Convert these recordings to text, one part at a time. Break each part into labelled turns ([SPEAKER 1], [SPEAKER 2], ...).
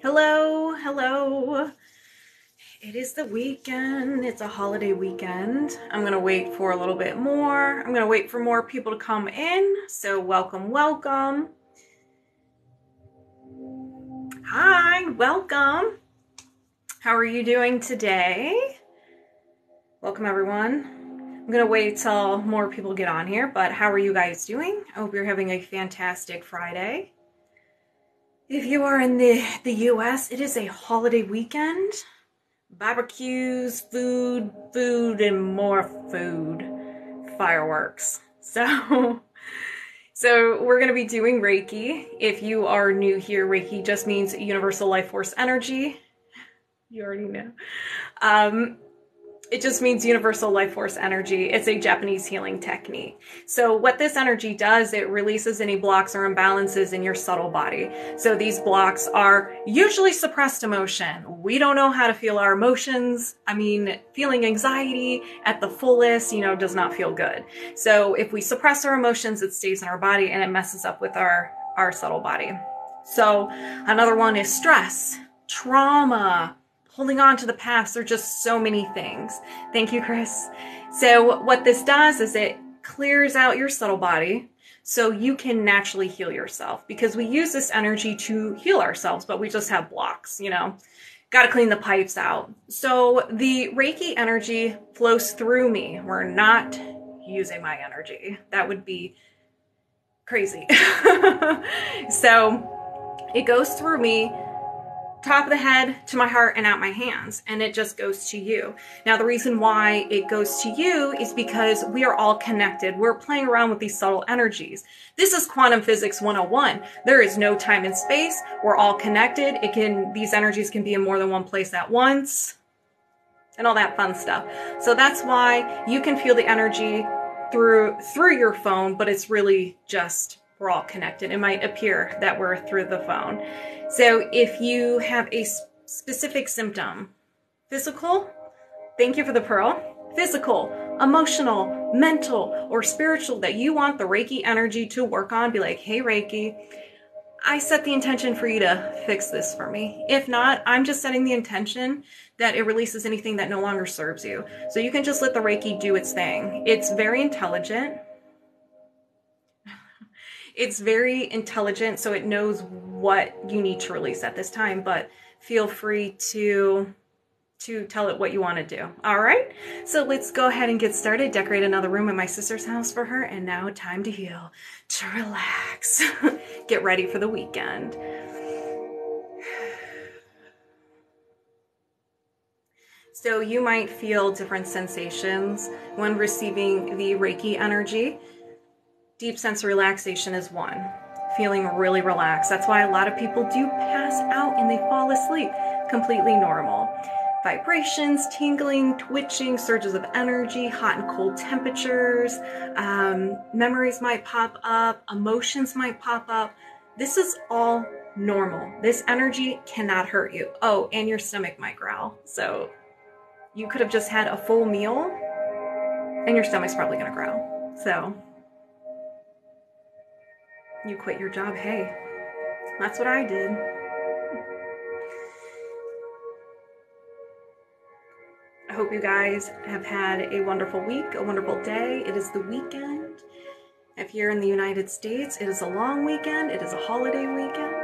[SPEAKER 1] Hello, hello. It is the weekend. It's a holiday weekend. I'm going to wait for a little bit more. I'm going to wait for more people to come in. So welcome, welcome. Hi, welcome. How are you doing today? Welcome, everyone. I'm going to wait till more people get on here, but how are you guys doing? I hope you're having a fantastic Friday. If you are in the US, it is a holiday weekend. Barbecues, food, and more food. Fireworks. So we're going to be doing Reiki. If you are new here, Reiki just means universal life force energy. You already know. It just means universal life force energy. It's a Japanese healing technique. So what this energy does, it releases any blocks or imbalances in your subtle body. So these blocks are usually suppressed emotion. We don't know how to feel our emotions. I mean, feeling anxiety at the fullest, does not feel good. So if we suppress our emotions, it stays in our body and it messes up with our subtle body. So another one is stress, trauma, holding on to the past. There are just so many things. Thank you, Chris. So what this does is it clears out your subtle body so you can naturally heal yourself, because we use this energy to heal ourselves, but we just have blocks, got to clean the pipes out. So the Reiki energy flows through me. We're not using my energy. That would be crazy. So it goes through me, top of the head to my heart and out my hands, and it just goes to you. Now, the reason why it goes to you is because we are all connected. We're playing around with these subtle energies. This is quantum physics 101. There is no time and space. We're all connected. These energies can be in more than one place at once and all that fun stuff. So that's why you can feel the energy through your phone, but it's really just we're all connected. It might appear that we're through the phone. So if you have a specific symptom, physical, thank you for the pearl, physical, emotional, mental, or spiritual, that you want the Reiki energy to work on, be like, hey, Reiki, I set the intention for you to fix this for me. If not, I'm just setting the intention that it releases anything that no longer serves you. So you can just let the Reiki do its thing. It's very intelligent. It's very intelligent, so it knows what you need to release at this time, but feel free to tell it what you want to do. All right, so let's go ahead and get started. Decorate another room at my sister's house for her, and now time to heal, to relax, get ready for the weekend. So you might feel different sensations when receiving the Reiki energy. Deep sense of relaxation is one. Feeling really relaxed. That's why a lot of people do pass out and they fall asleep. Completely normal. Vibrations, tingling, twitching, surges of energy, hot and cold temperatures, memories might pop up, emotions might pop up. This is all normal. This energy cannot hurt you. Oh, and your stomach might growl. So you could have just had a full meal and your stomach's probably gonna growl. So you quit your job. Hey, that's what I did. I hope you guys have had a wonderful week, a wonderful day. It is the weekend. If you're in the United States, it is a long weekend. It is a holiday weekend.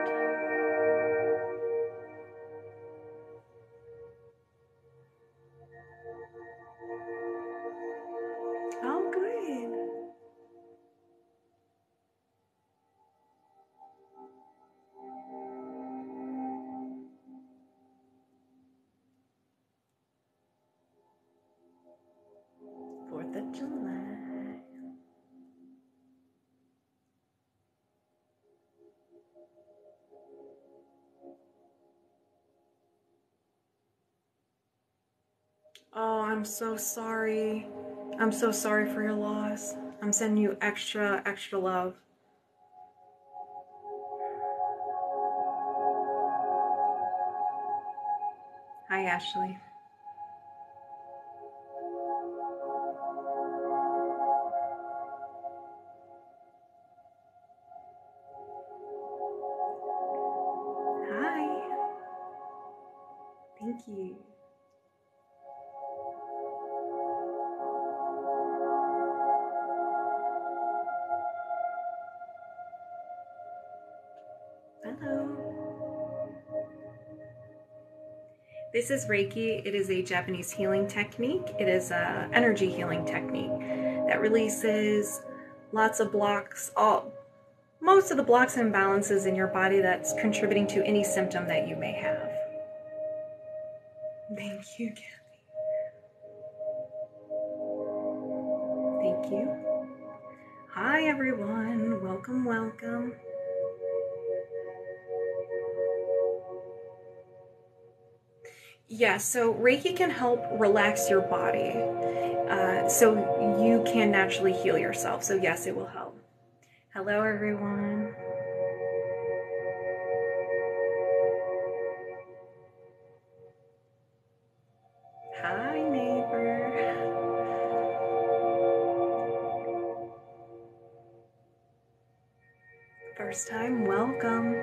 [SPEAKER 1] Oh, good. Fourth of July. Oh, I'm so sorry. I'm so sorry for your loss. I'm sending you extra love. Hi, Ashley. Hi. Thank you. Hello. This is Reiki. It is a Japanese healing technique. It is an energy healing technique that releases lots of blocks, most of the blocks and imbalances in your body that's contributing to any symptom that you may have. Thank you, Kathy. Thank you. Hi, everyone. Welcome, welcome. Yeah, so Reiki can help relax your body so you can naturally heal yourself. So yes, it will help. Hello, everyone. Hi, neighbor. First time, welcome.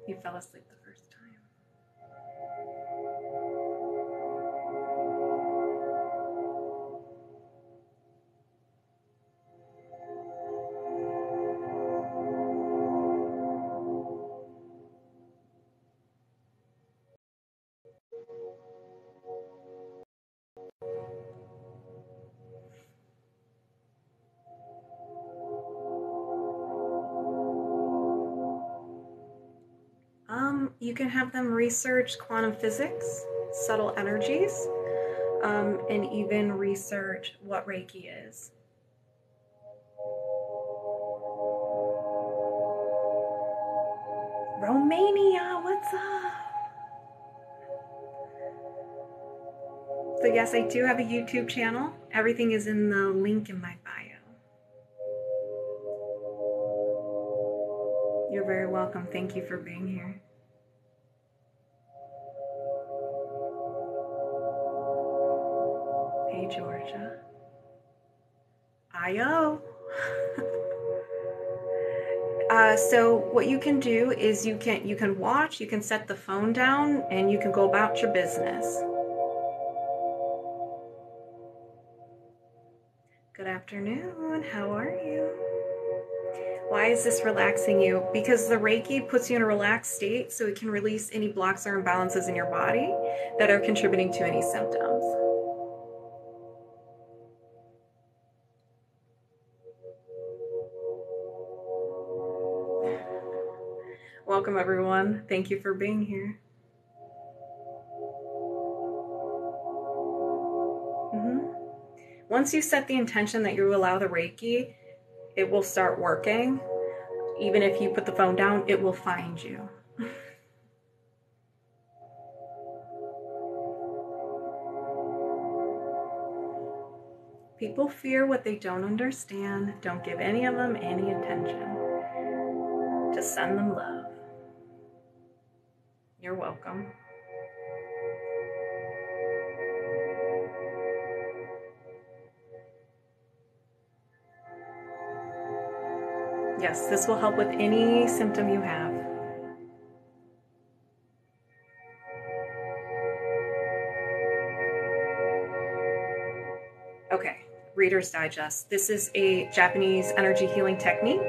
[SPEAKER 1] You fell asleep the first time. You can have them research quantum physics, subtle energies, and even research what Reiki is. Romania, what's up? So yes, I do have a YouTube channel. Everything is in the link in my bio. You're very welcome. Thank you for being here. Hey, Georgia. Io. So what you can do is you can watch, you can set the phone down, and you can go about your business. Good afternoon. How are you? Why is this relaxing you? Because the Reiki puts you in a relaxed state so it can release any blocks or imbalances in your body that are contributing to any symptoms. Welcome, everyone. Thank you for being here. Once you set the intention that you allow the Reiki, it will start working. Even if you put the phone down, it will find you. People fear what they don't understand. Don't give any of them any attention. Just send them love. You're welcome. Yes, this will help with any symptom you have. Okay, Reader's Digest. This is a Japanese energy healing technique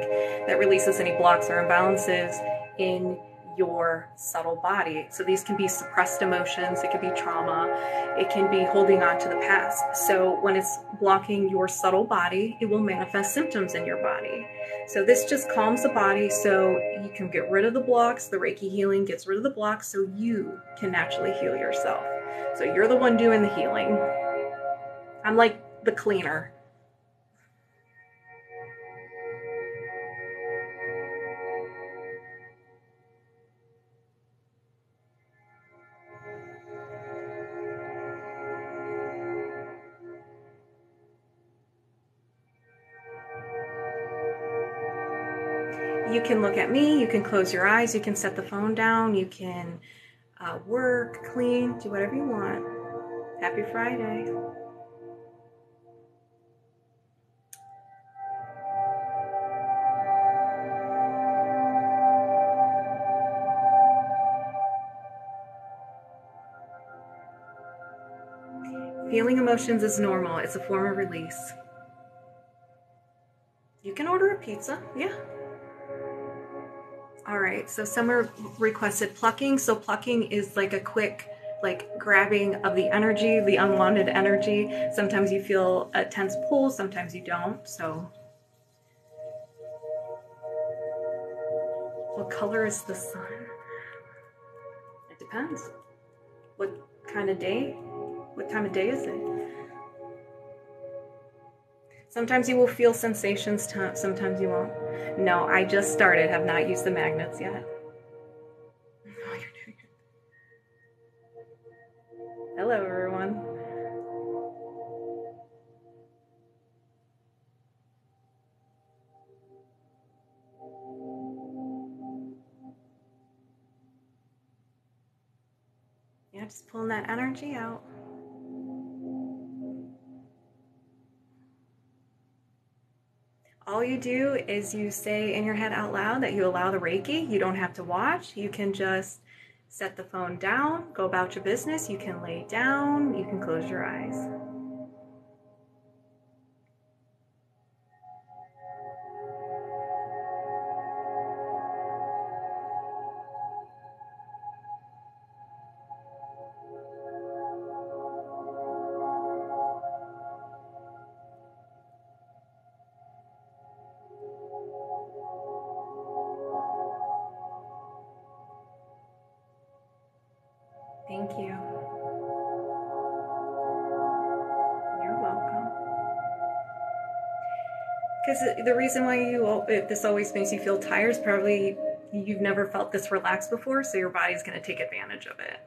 [SPEAKER 1] that releases any blocks or imbalances in your subtle body. So these can be suppressed emotions, it can be trauma, it can be holding on to the past. So when it's blocking your subtle body, it will manifest symptoms in your body. So this just calms the body so you can get rid of the blocks. The Reiki healing gets rid of the blocks so you can naturally heal yourself. So you're the one doing the healing. I'm like the cleaner. You can look at me, you can close your eyes, you can set the phone down, you can work, clean, do whatever you want. Happy Friday. Feeling emotions is normal. It's a form of release. You can order a pizza, yeah. All right, so someone requested plucking. So plucking is like a quick, like grabbing of the energy, the unwanted energy. Sometimes you feel a tense pull, sometimes you don't. So what color is the sun? It depends. What kind of day? What time of day is it? Sometimes you will feel sensations, sometimes you won't. No, I just started, have not used the magnets yet. Oh, you're doing it. Hello, everyone. Yeah, just pulling that energy out. All you do is you say in your head out loud that you allow the Reiki. You don't have to watch. You can just set the phone down, go about your business. You can lay down, you can close your eyes. Thank you. You're welcome. Because the reason why this always makes you feel tired is probably you've never felt this relaxed before, so your body's going to take advantage of it.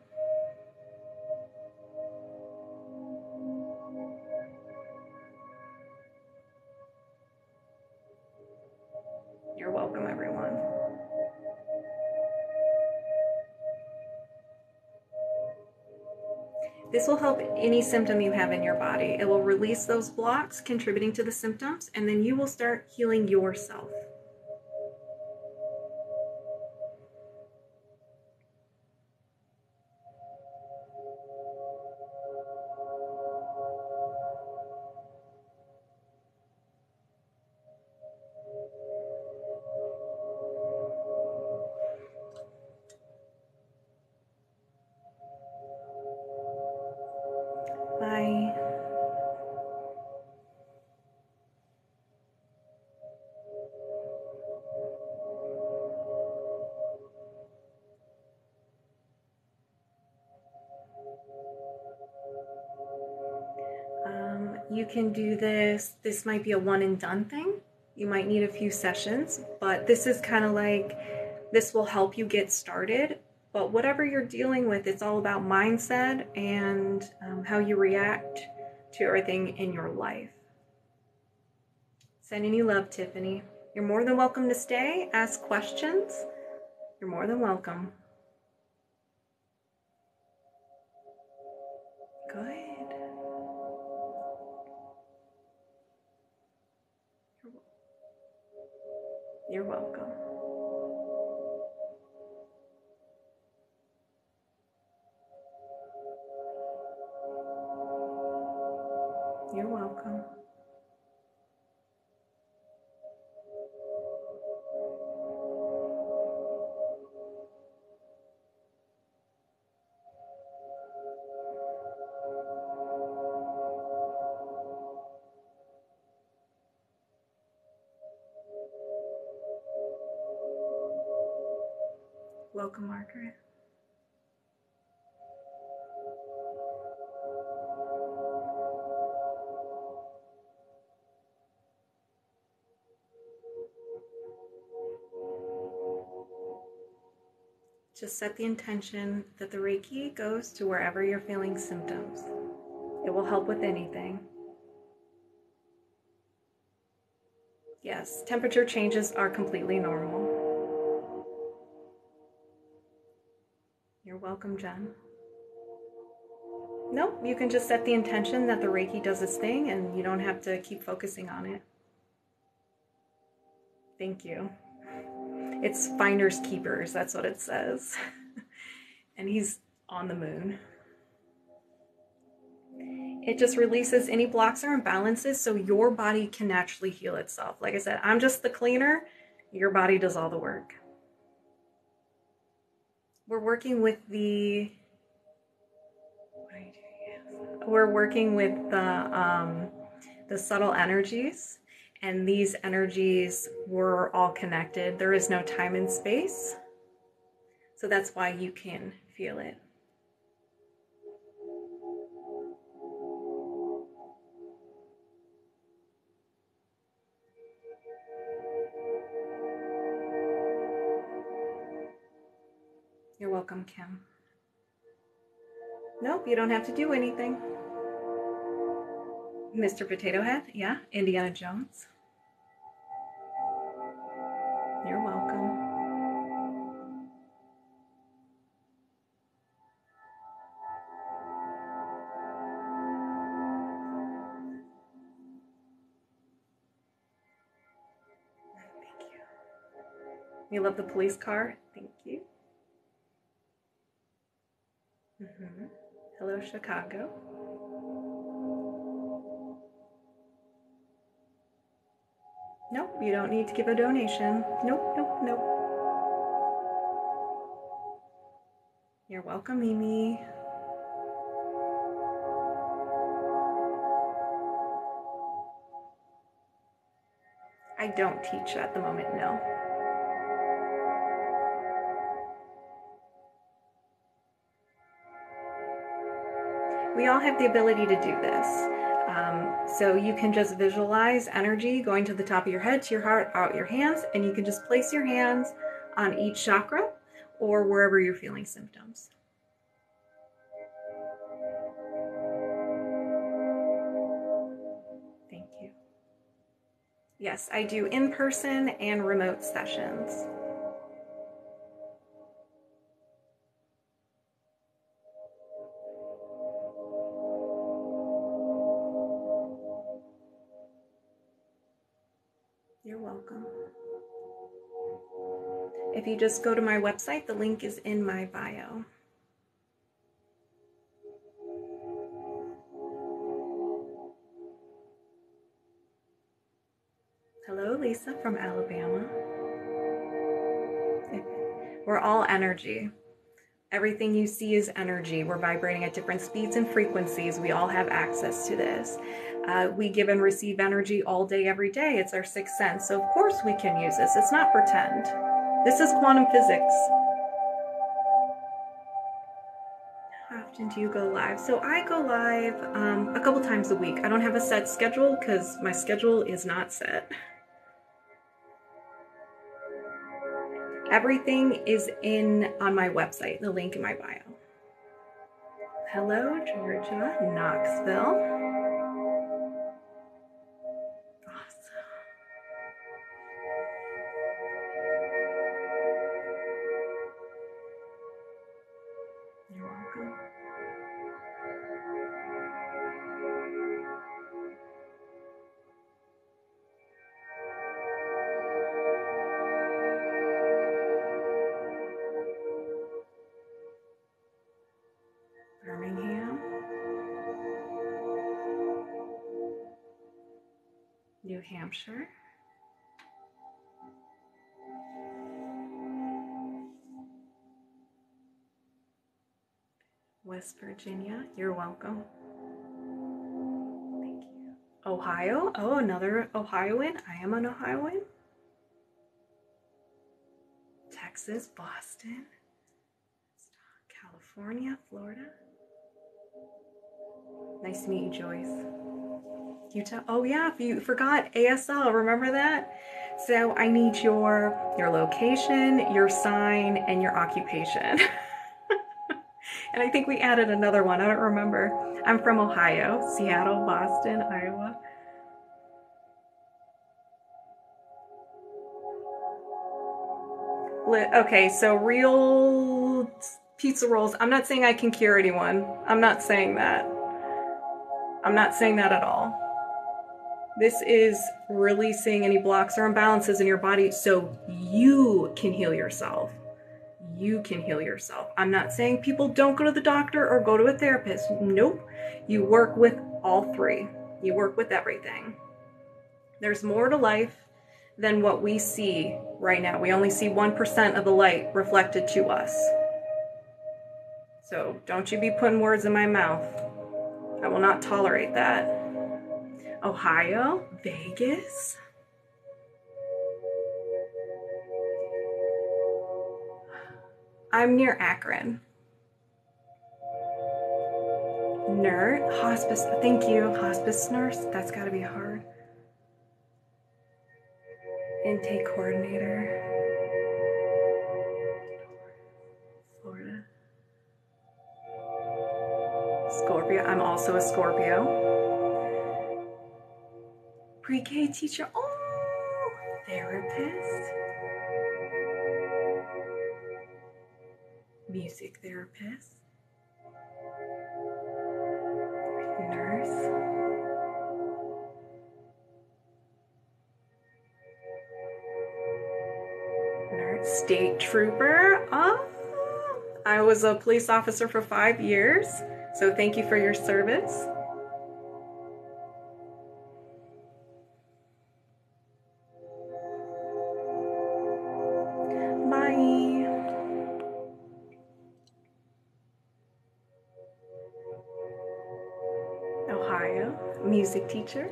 [SPEAKER 1] You're welcome, everyone. This will help any symptom you have in your body. It will release those blocks contributing to the symptoms, and then you will start healing yourself. Bye. You can do this. This might be a one and done thing. You might need a few sessions, but this is kind of like, this will help you get started. But whatever you're dealing with, it's all about mindset and how you react to everything in your life. Sending you love, Tiffany. You're more than welcome to stay, ask questions. You're more than welcome. Good. You're welcome. You're welcome. Welcome, Margaret. Just set the intention that the Reiki goes to wherever you're feeling symptoms. It will help with anything. Yes, temperature changes are completely normal. You're welcome, Jen. Nope, you can just set the intention that the Reiki does its thing and you don't have to keep focusing on it. Thank you. It's finders keepers, that's what it says. And he's on the moon. It just releases any blocks or imbalances so your body can naturally heal itself. Like I said, I'm just the cleaner. Your body does all the work. We're working with the subtle energies, and these energies were all connected. There is no time and space, so that's why you can feel it. You're welcome, Kim. Nope, you don't have to do anything. Mr. Potato Head, yeah, Indiana Jones. You're welcome. Thank you. You love the police car? Thank you. Hello, Chicago. Nope, you don't need to give a donation. Nope, nope, nope. You're welcome, Mimi. I don't teach at the moment, no. We all have the ability to do this. So you can just visualize energy going to the top of your head, to your heart, out your hands, and you can just place your hands on each chakra or wherever you're feeling symptoms. Thank you. Yes, I do in-person and remote sessions. You're welcome. If you just go to my website, the link is in my bio. Hello, Lisa from Alabama. We're all energy. Everything you see is energy. We're vibrating at different speeds and frequencies. We all have access to this. We give and receive energy all day, every day. It's our sixth sense. So of course we can use this. It's not pretend. This is quantum physics. How often do you go live? So I go live a couple times a week. I don't have a set schedule because my schedule is not set. Everything is on my website, the link in my bio. Hello, Georgia, Knoxville. Awesome. You're welcome. Birmingham. New Hampshire. West Virginia, you're welcome. Thank you. Ohio, oh, another Ohioan. I am an Ohioan. Texas, Boston, California, Florida. Nice to meet you, Joyce. Utah, oh yeah, if you forgot ASL, remember that? So I need your location, your sign, and your occupation. And I think we added another one, I don't remember. I'm from Ohio, Seattle, Boston, Iowa. Okay, so real pizza rolls. I'm not saying I can cure anyone. I'm not saying that. I'm not saying that at all. This is releasing any blocks or imbalances in your body so you can heal yourself. You can heal yourself. I'm not saying people don't go to the doctor or go to a therapist. Nope. You work with all three. You work with everything. There's more to life than what we see right now. We only see 1% of the light reflected to us. So don't you be putting words in my mouth. I will not tolerate that. Ohio, Vegas. I'm near Akron. Nurse, hospice, thank you. Hospice nurse, that's gotta be hard. Intake coordinator. Florida. Scorpio, I'm also a Scorpio. Pre-K teacher, oh, therapist. Music therapist. Nurse. Nurse. State trooper. Oh, I was a police officer for 5 years, so thank you for your service. Bye. Ohio, music teacher.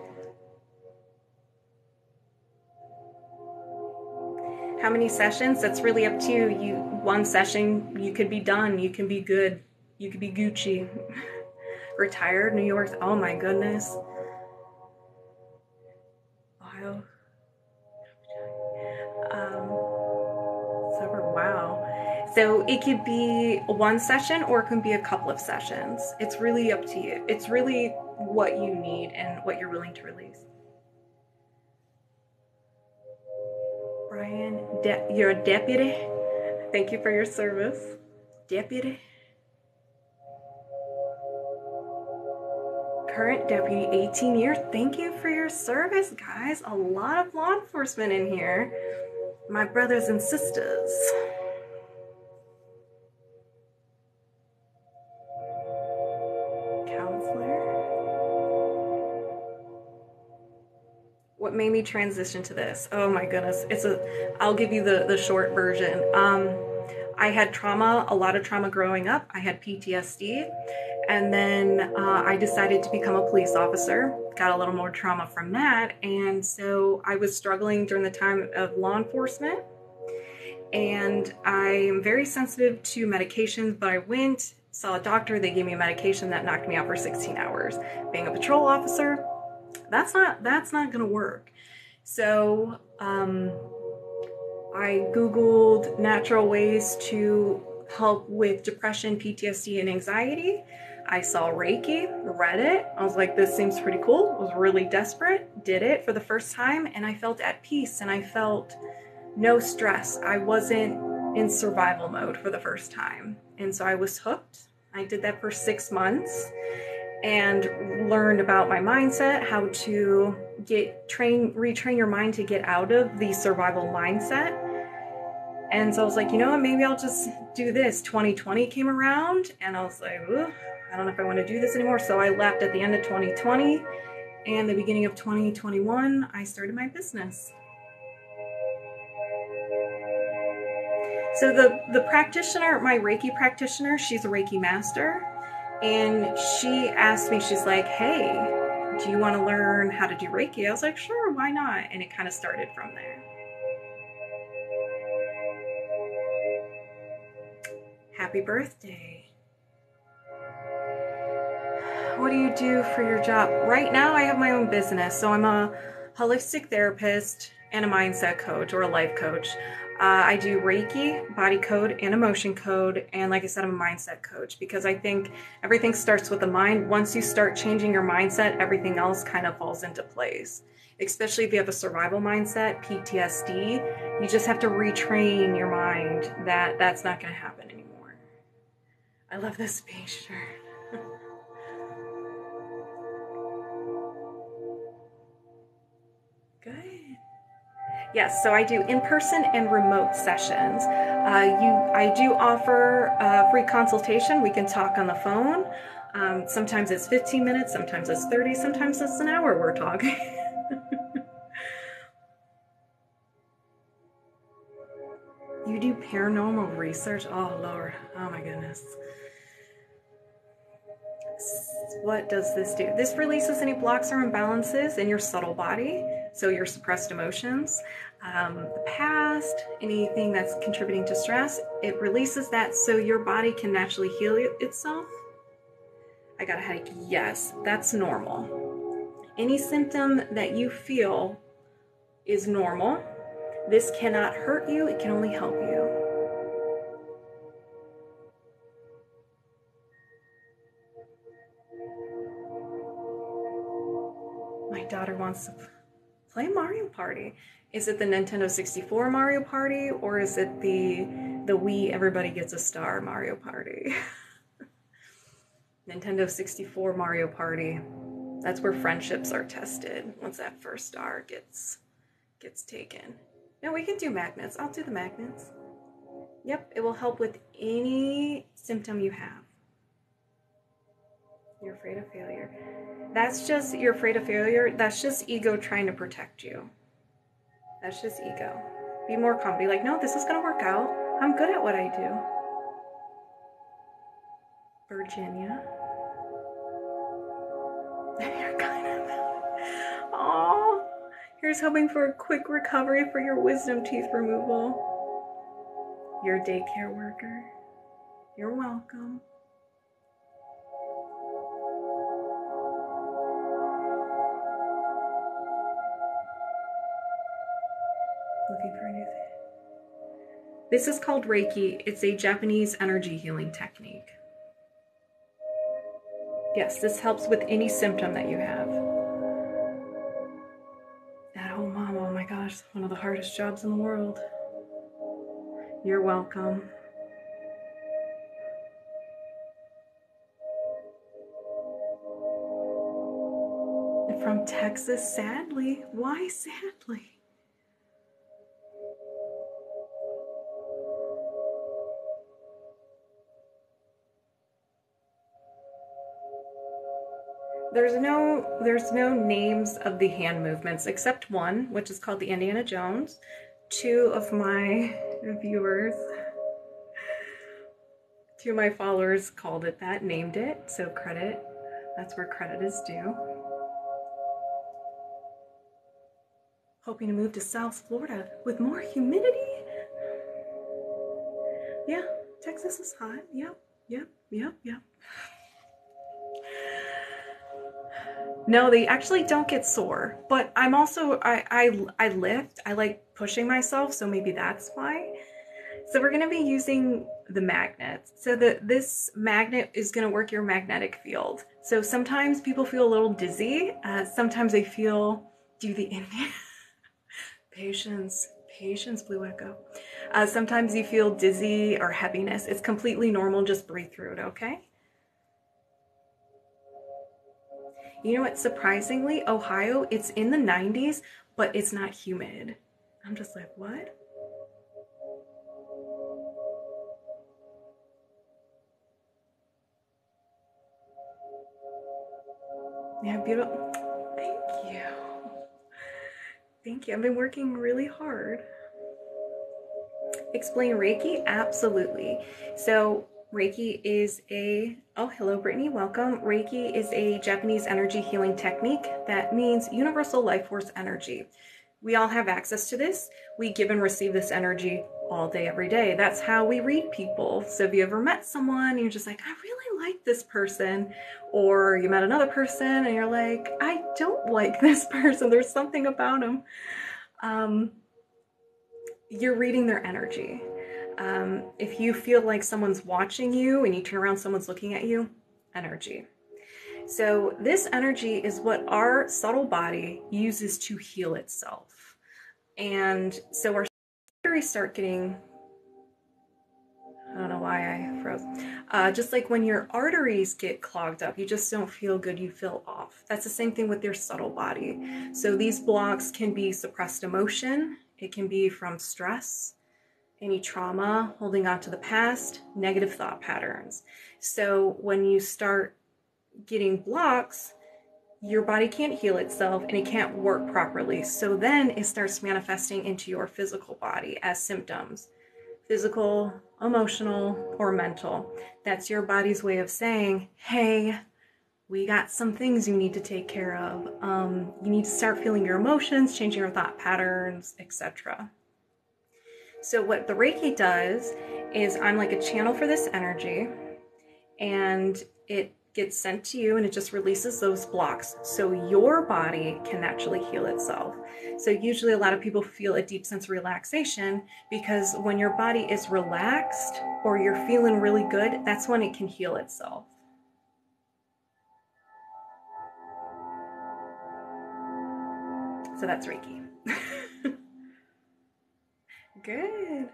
[SPEAKER 1] How many sessions? That's really up to you. One session, you could be done. You can be good. You could be Gucci. Retired, New York. Oh my goodness. Ohio. Wow. So it could be one session or it can be a couple of sessions. It's really up to you. It's really what you need and what you're willing to release. Brian, you're a deputy. Thank you for your service. Deputy. Current deputy, 18 years. Thank you for your service, guys. A lot of law enforcement in here. My brothers and sisters. Counselor. What made me transition to this? Oh my goodness. I'll give you the short version. I had trauma, a lot of trauma growing up. I had PTSD. And then I decided to become a police officer. Got a little more trauma from that. And so I was struggling during the time of law enforcement. And I'm very sensitive to medications, but I went, saw a doctor. They gave me a medication that knocked me out for 16 hours. Being a patrol officer, that's not going to work. So I Googled natural ways to help with depression, PTSD, and anxiety. I saw Reiki, read it. I was like, this seems pretty cool. I was really desperate, did it for the first time, and I felt at peace and I felt no stress. I wasn't in survival mode for the first time. And so I was hooked. I did that for 6 months and learned about my mindset, how to retrain your mind to get out of the survival mindset. And so I was like, you know what, maybe I'll just do this. 2020 came around and I was like, I don't know if I want to do this anymore. So I left at the end of 2020 and the beginning of 2021, I started my business. So the practitioner, my Reiki practitioner, she's a Reiki master. And she asked me, she's like, hey, do you want to learn how to do Reiki? I was like, sure, why not? And it kind of started from there. Happy birthday. What do you do for your job? Right now, I have my own business. So I'm a holistic therapist and a mindset coach or a life coach. I do Reiki, body code, and emotion code. And like I said, I'm a mindset coach because I think everything starts with the mind. Once you start changing your mindset, everything else kind of falls into place. Especially if you have a survival mindset, PTSD, you just have to retrain your mind that that's not going to happen anymore. I love this space shirt. Good. Yes, so I do in-person and remote sessions. I do offer a free consultation. We can talk on the phone. Sometimes it's 15 minutes, sometimes it's 30, sometimes it's an hour we're talking. You do paranormal research? Oh, Lord. Oh, my goodness. What does this do? This releases any blocks or imbalances in your subtle body, so your suppressed emotions, the past, anything that's contributing to stress. It releases that so your body can naturally heal itself. I got a headache. Yes, that's normal. Any symptom that you feel is normal. This cannot hurt you. It can only help you. My daughter wants to play Mario Party. Is it the Nintendo 64 Mario Party, or is it the Wii Everybody Gets a Star Mario Party? Nintendo 64 Mario Party. That's where friendships are tested once that first star gets taken. No, we can do magnets. I'll do the magnets. Yep, it will help with any symptom you have. You're afraid of failure. That's just, you're afraid of failure. That's just ego trying to protect you. That's just ego. Be more calm. Be like, no, this is going to work out. I'm good at what I do. Virginia. You're kind of... Aww. Here's hoping for a quick recovery for your wisdom teeth removal. You're a daycare worker. You're welcome. Looking for a new thing. This is called Reiki. It's a Japanese energy healing technique. Yes, this helps with any symptom that you have. At home mom, oh my gosh, one of the hardest jobs in the world. You're welcome. And from Texas, sadly. Why sadly? There's no names of the hand movements except one, which is called the Indiana Jones. Two of my followers called it that, named it, so credit, that's where credit is due. Hoping to move to South Florida with more humidity. Yeah, Texas is hot. Yep. No, they actually don't get sore, but I'm also, I lift, I like pushing myself, so maybe that's why. So we're going to be using the magnets. So this magnet is going to work your magnetic field. So sometimes people feel a little dizzy. Sometimes they feel, do the Indian, patience, Blue Echo. Sometimes you feel dizzy or heaviness. It's completely normal. Just breathe through it, okay? You know what, surprisingly, Ohio, it's in the 90s, but it's not humid. I'm just like, what? Yeah, beautiful. Thank you. Thank you. I've been working really hard. Explain Reiki? Absolutely. So Reiki is oh, hello, Brittany, welcome. Reiki is a Japanese energy healing technique that means universal life force energy. We all have access to this. We give and receive this energy all day, every day. That's how we read people. So if you ever met someone and you're just like, I really like this person, or you met another person and you're like, I don't like this person, there's something about them. You're reading their energy. If you feel like someone's watching you and you turn around, someone's looking at you, energy. So this energy is what our subtle body uses to heal itself. And so our arteries start getting, I don't know why I froze. Just like when your arteries get clogged up, you just don't feel good, you feel off. That's the same thing with your subtle body. So these blocks can be suppressed emotion, it can be from stress, any trauma, holding on to the past, negative thought patterns. So when you start getting blocks, your body can't heal itself and it can't work properly. So then it starts manifesting into your physical body as symptoms. Physical, emotional, or mental. That's your body's way of saying, hey, we got some things you need to take care of. You need to start feeling your emotions, changing your thought patterns, etc. So what the Reiki does is I'm like a channel for this energy, and it gets sent to you and it just releases those blocks so your body can naturally heal itself. So usually a lot of people feel a deep sense of relaxation because when your body is relaxed or you're feeling really good, that's when it can heal itself. So that's Reiki. Good.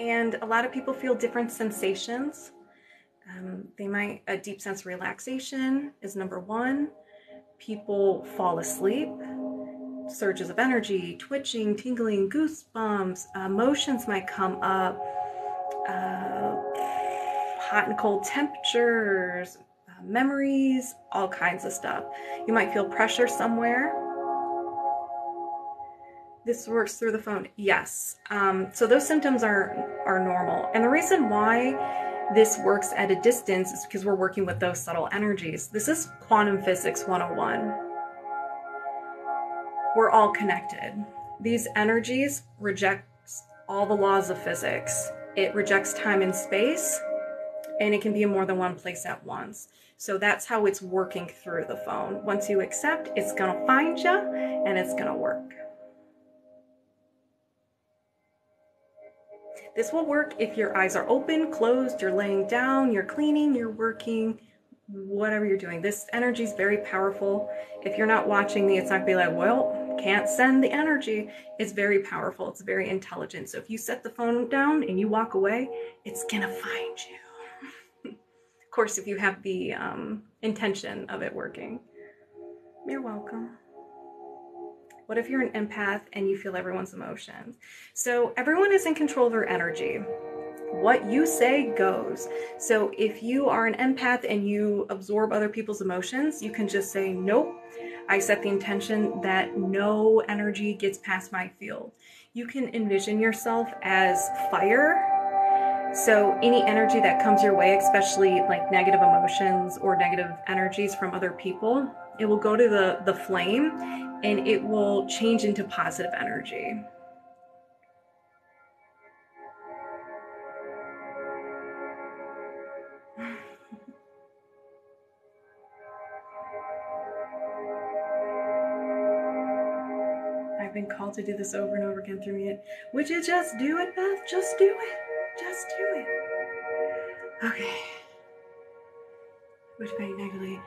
[SPEAKER 1] And a lot of people feel different sensations. They might, a deep sense of relaxation is number one. People fall asleep, surges of energy, twitching, tingling, goosebumps, emotions might come up, hot and cold temperatures, memories, all kinds of stuff. You might feel pressure somewhere. This works through the phone. Yes. So those symptoms are normal. And the reason why this works at a distance is because we're working with those subtle energies. This is quantum physics 101. We're all connected. These energies reject all the laws of physics. It rejects time and space, and it can be in more than one place at once. So that's how it's working through the phone. Once you accept, it's gonna find you and it's gonna work. This will work if your eyes are open, closed, you're laying down, you're cleaning, you're working, whatever you're doing. This energy is very powerful. If you're not watching me, it's not gonna be like, well, can't send the energy. It's very powerful. It's very intelligent. So if you set the phone down and you walk away, it's gonna find you. Of course, if you have the intention of it working. You're welcome. What if you're an empath and you feel everyone's emotions? So everyone is in control of their energy. What you say goes. So if you are an empath and you absorb other people's emotions, you can just say, nope, I set the intention that no energy gets past my field. You can envision yourself as fire. So any energy that comes your way, especially like negative emotions or negative energies from other people, it will go to the flame and it will change into positive energy. I've been called to do this over and over again through me. Would you just do it, Beth? Just do it. Just do it. Okay. Which very negatively,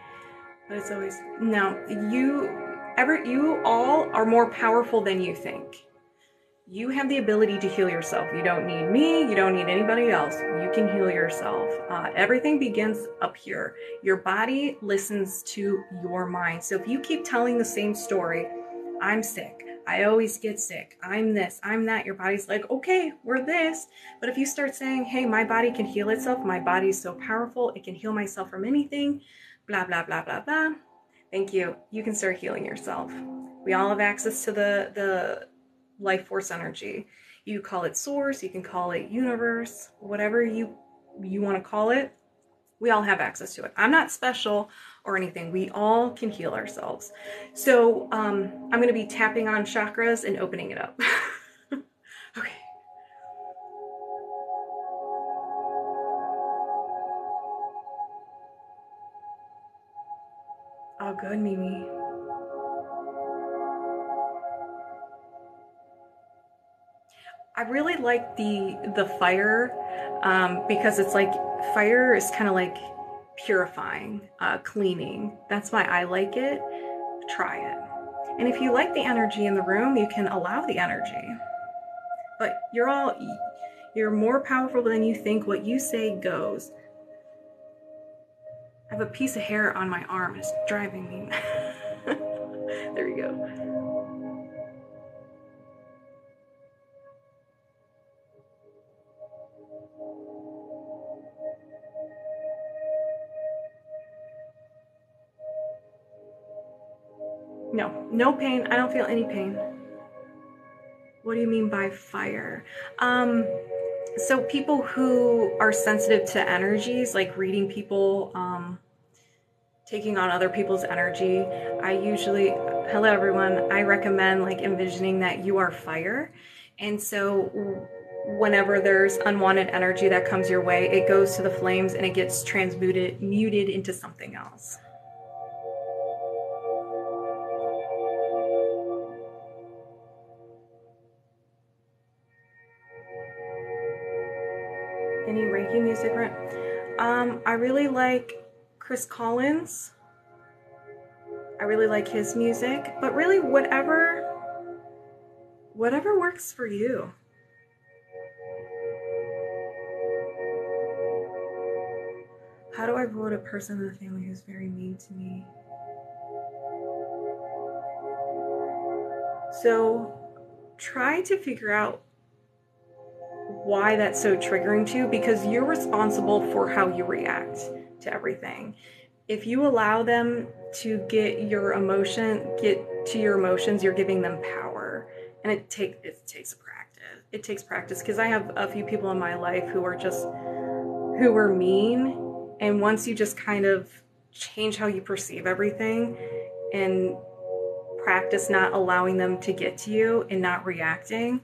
[SPEAKER 1] but it's always no. You all are more powerful than you think. You have the ability to heal yourself. You don't need me. You don't need anybody else. You can heal yourself. Everything begins up here. Your body listens to your mind. So if you keep telling the same story, I'm sick, I always get sick, I'm this, I'm that, your body's like, okay, we're this. But if you start saying, hey, my body can heal itself, my body is so powerful, it can heal myself from anything, blah, blah, blah, blah, blah. Thank you. You can start healing yourself. We all have access to the life force energy. You call it source, you can call it universe, whatever you want to call it. We all have access to it. I'm not special or anything. We all can heal ourselves. So I'm going to be tapping on chakras and opening it up. Okay. Oh, good, Mimi. I really like the fire because it's like fire is kind of like purifying, cleaning. That's why I like it. Try it. And if you like the energy in the room, you can allow the energy. But You're more powerful than you think. What you say goes. I have a piece of hair on my arm. It's driving me. There you go. No, no pain. I don't feel any pain. What do you mean by fire? So people who are sensitive to energies, like reading people, taking on other people's energy, hello everyone, I recommend like envisioning that you are fire. And so whenever there's unwanted energy that comes your way, it goes to the flames and it gets muted into something else. Any Reiki music, right? I really like Chris Collins. I really like his music, but really whatever works for you. How do I avoid a person in the family who's very mean to me? So try to figure out why that's so triggering to you, because you're responsible for how you react to everything. If you allow them to get to your emotions, you're giving them power. And it takes practice. It takes practice, because I have a few people in my life who were mean. And once you just kind of change how you perceive everything and practice not allowing them to get to you and not reacting,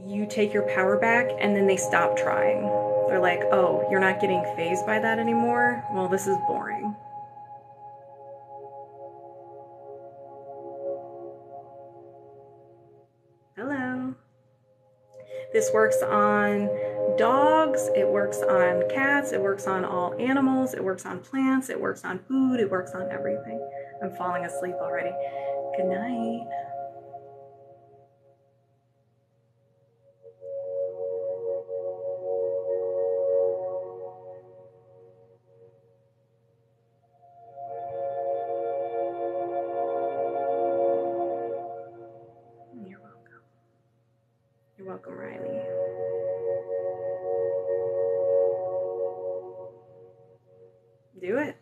[SPEAKER 1] you take your power back, and then they stop trying. They're like, oh, you're not getting fazed by that anymore? Well, this is boring. Hello. This works on dogs, it works on cats, it works on all animals, it works on plants, it works on food, it works on everything. I'm falling asleep already. Good night. You're welcome, Riley. Do it.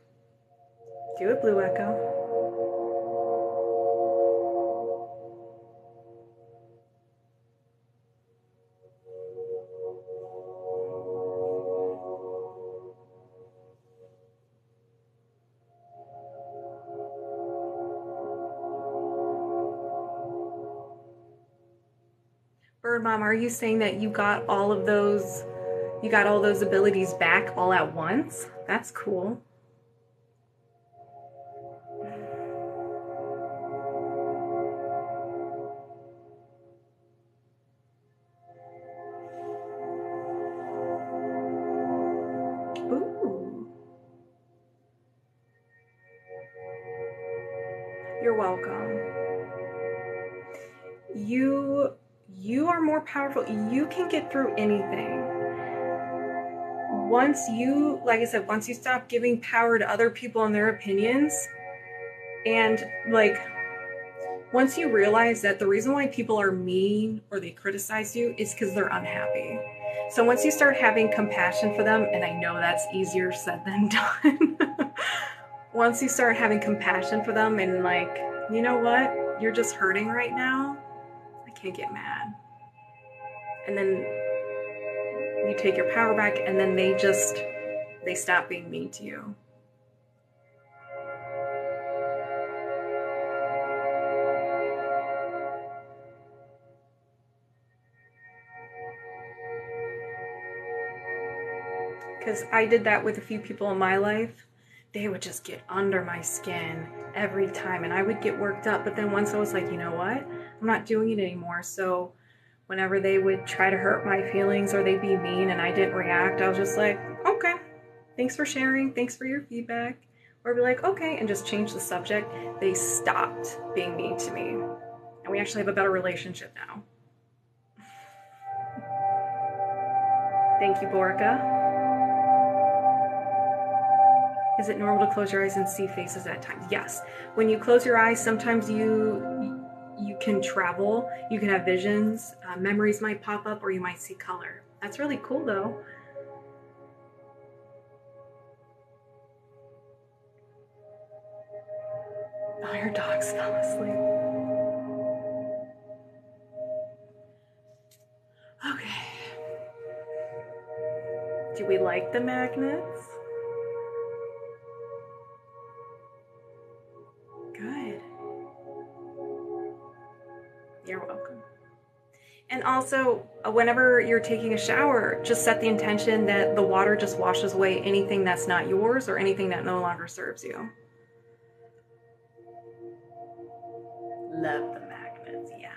[SPEAKER 1] Do it, Blue Echo. Bird Mom, are you saying that you got all those abilities back all at once? That's cool. Ooh. You're welcome. You are more powerful. You can get through anything. Once you, like I said, once you stop giving power to other people and their opinions, and like, once you realize that the reason why people are mean or they criticize you is because they're unhappy. So once you start having compassion for them, and I know that's easier said than done, once you start having compassion for them and like, you know what, you're just hurting right now, I can't get mad. And then you take your power back, and then they stop being mean to you. Because I did that with a few people in my life. They would just get under my skin every time, and I would get worked up. But then once I was like, you know what? I'm not doing it anymore. So whenever they would try to hurt my feelings or they'd be mean and I didn't react, I was just like, okay, thanks for sharing. Thanks for your feedback. Or I'd be like, okay, and just change the subject. They stopped being mean to me. And we actually have a better relationship now. Thank you, Borica. Is it normal to close your eyes and see faces at times? Yes. When you close your eyes, sometimes you can travel, you can have visions, memories might pop up, or you might see color. That's really cool though. Oh, your dogs fell asleep. Okay. Do we like the magnets? Good. You're welcome. And also, whenever you're taking a shower, just set the intention that the water just washes away anything that's not yours or anything that no longer serves you. Love the magnets, yes.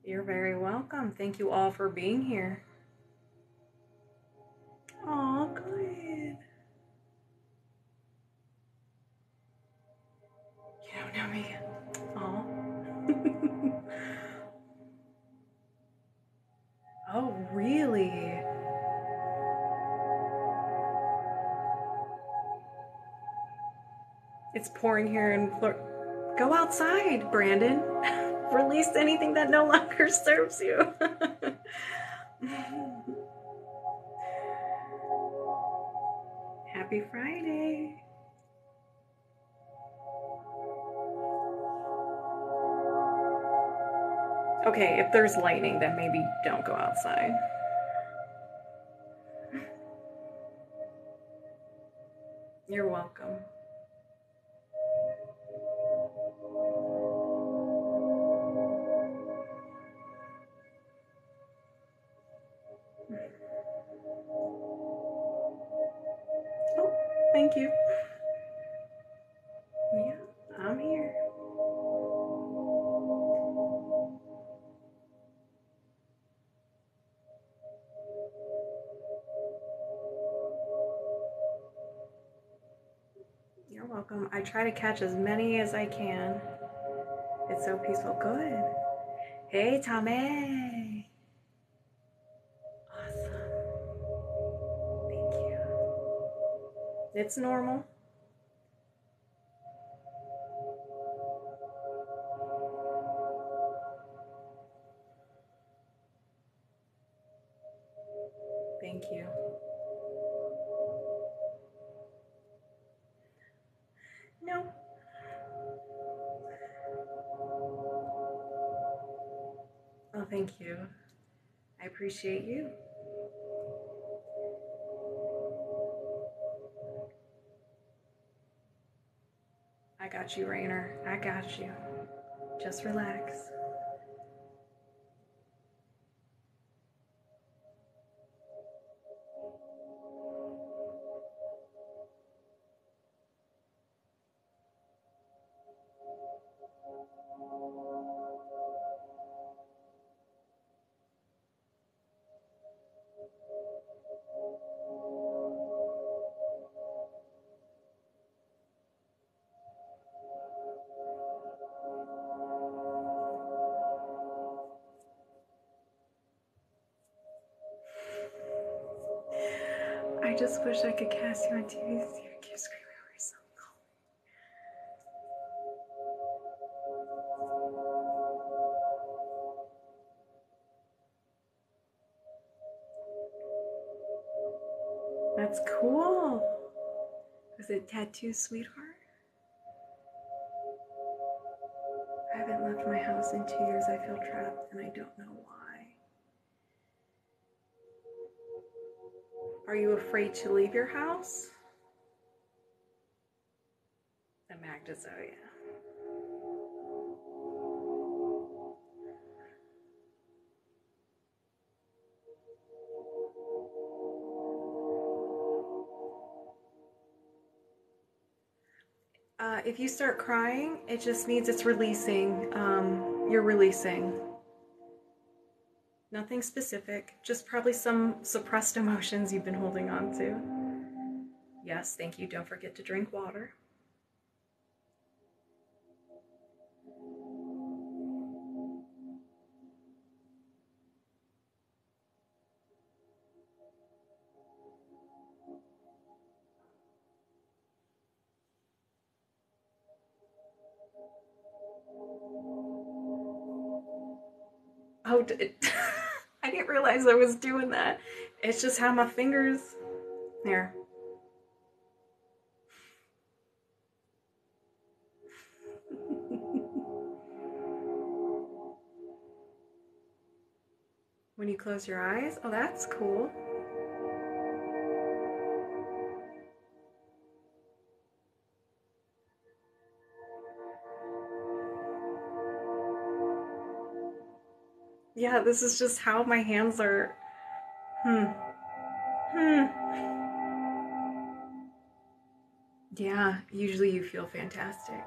[SPEAKER 1] You're very welcome. Thank you all for being here. Oh, good. You don't know me. Oh. Oh, really? It's pouring here in Florida. Go outside, Brandon. Release anything that no longer serves you. Happy Friday. Okay, if there's lightning, then maybe don't go outside. You're welcome. Oh, thank you. Yeah, I'm here. You're welcome. I try to catch as many as I can. It's so peaceful. Good. Hey, Tommy. Awesome. Thank you. It's normal. Thank you. No. Oh, thank you. I appreciate you. I got you, Rainer. I got you. Just relax. I just wish I could cast you on TV. You keep screaming over yourself. That's cool. Is it tattoo, sweetheart? I haven't left my house in 2 years. I feel trapped and I don't know why. Are you afraid to leave your house? The Magdazoia. If you start crying, it just means it's releasing. You're releasing. Nothing specific, just probably some suppressed emotions you've been holding on to. Yes, thank you. Don't forget to drink water. Oh, I didn't realize I was doing that. It's just how my fingers... There. When you close your eyes? Oh, that's cool. Yeah, this is just how my hands are. Yeah, usually you feel fantastic.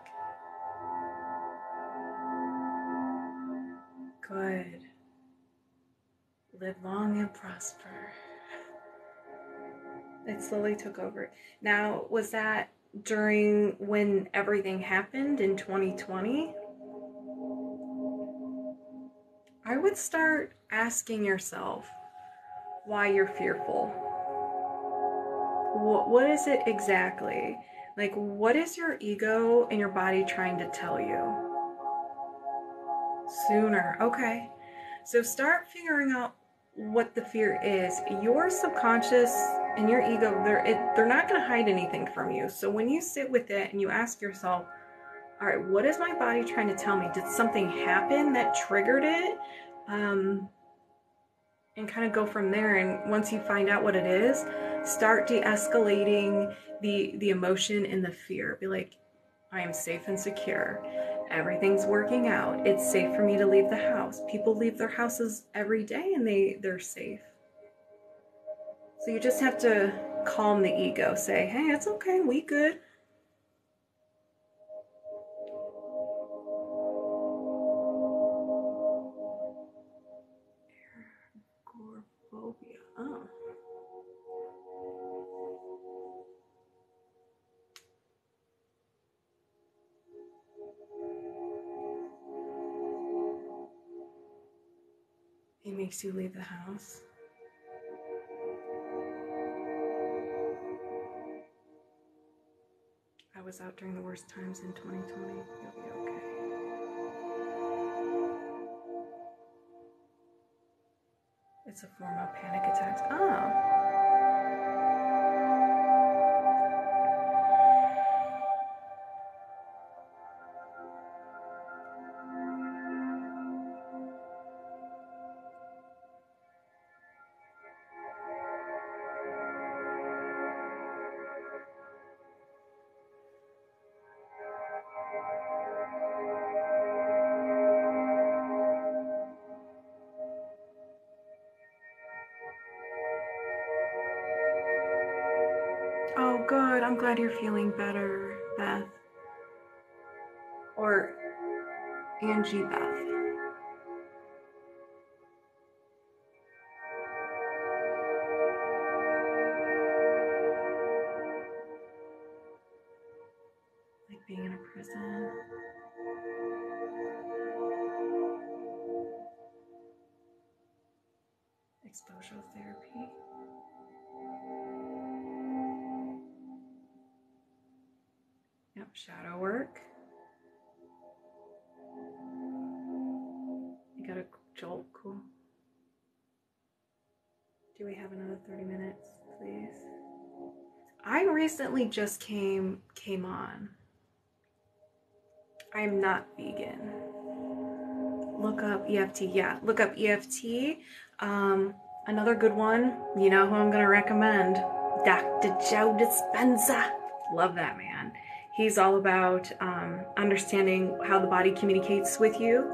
[SPEAKER 1] Good. Live long and prosper. It slowly took over. Now, was that during when everything happened in 2020? I would start asking yourself why you're fearful. What is it exactly? Like, what is your ego and your body trying to tell you? Sooner. Okay. So start figuring out what the fear is. Your subconscious and your ego, they're not going to hide anything from you. So when you sit with it and you ask yourself, all right, what is my body trying to tell me? Did something happen that triggered it? And kind of go from there. And once you find out what it is, start de-escalating the emotion and the fear. Be like, I am safe and secure. Everything's working out. It's safe for me to leave the house. People leave their houses every day and they're safe. So you just have to calm the ego. Say, hey, it's okay. We good. Agoraphobia. Oh. It makes you leave the house. I was out during the worst times in 2020. You'll be okay. It's a form of panic attacks. Oh. Oh, good. I'm glad you're feeling better, Beth. Or Angie Beth. Like being in a prison. Exposure therapy. Yep, shadow work. You got a jolt, cool. Do we have another 30 minutes, please? I recently just came on. I am not vegan. Look up EFT. Yeah, look up EFT. Another good one, you know who I'm going to recommend? Dr. Joe Dispenza. Love that man. He's all about understanding how the body communicates with you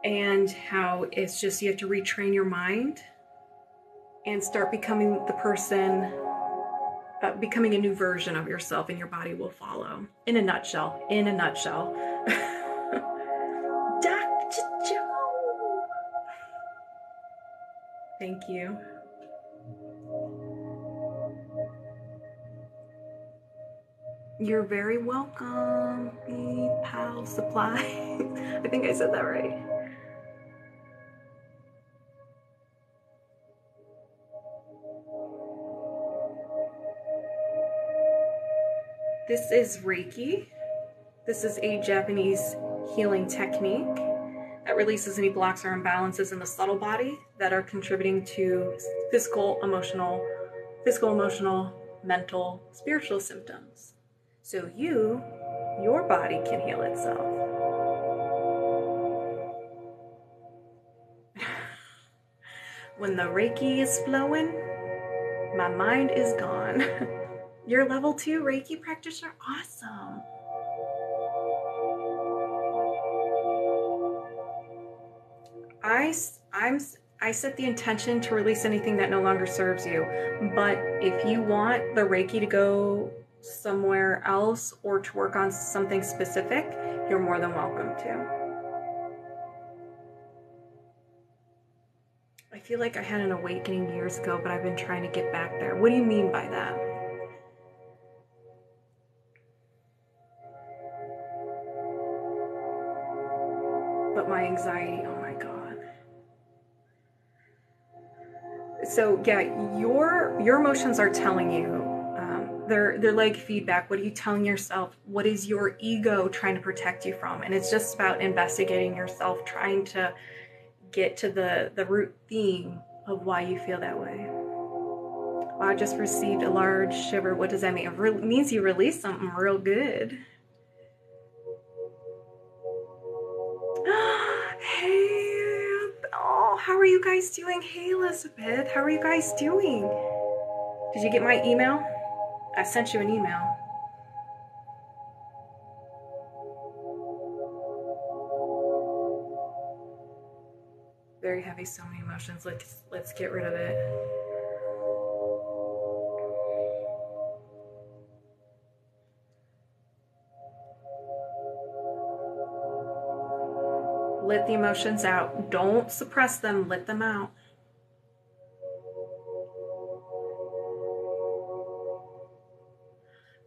[SPEAKER 1] and how it's just you have to retrain your mind and start becoming the person, becoming a new version of yourself, and your body will follow. In a nutshell. In a nutshell. Dr. Joe. Thank you. You're very welcome, Pal Supply. I think I said that right. This is Reiki. This is a Japanese healing technique that releases any blocks or imbalances in the subtle body that are contributing to physical, emotional, mental, spiritual symptoms. So your body can heal itself. When the Reiki is flowing, my mind is gone. You're level 2 Reiki practitioner? Awesome. I set the intention to release anything that no longer serves you. But if you want the Reiki to go somewhere else or to work on something specific, you're more than welcome to. I feel like I had an awakening years ago, but I've been trying to get back there. What do you mean by that? But my anxiety, oh my God. So yeah, your emotions are telling you, they're like feedback. What are you telling yourself? What is your ego trying to protect you from? And it's just about investigating yourself, trying to get to the root theme of why you feel that way. Wow, I just received a large shiver. What does that mean? It means you released something real good. Hey, oh, how are you guys doing? Hey, Elizabeth, how are you guys doing? Did you get my email? I sent you an email. Very heavy, so many emotions. Let's get rid of it. Let the emotions out. Don't suppress them. Let them out.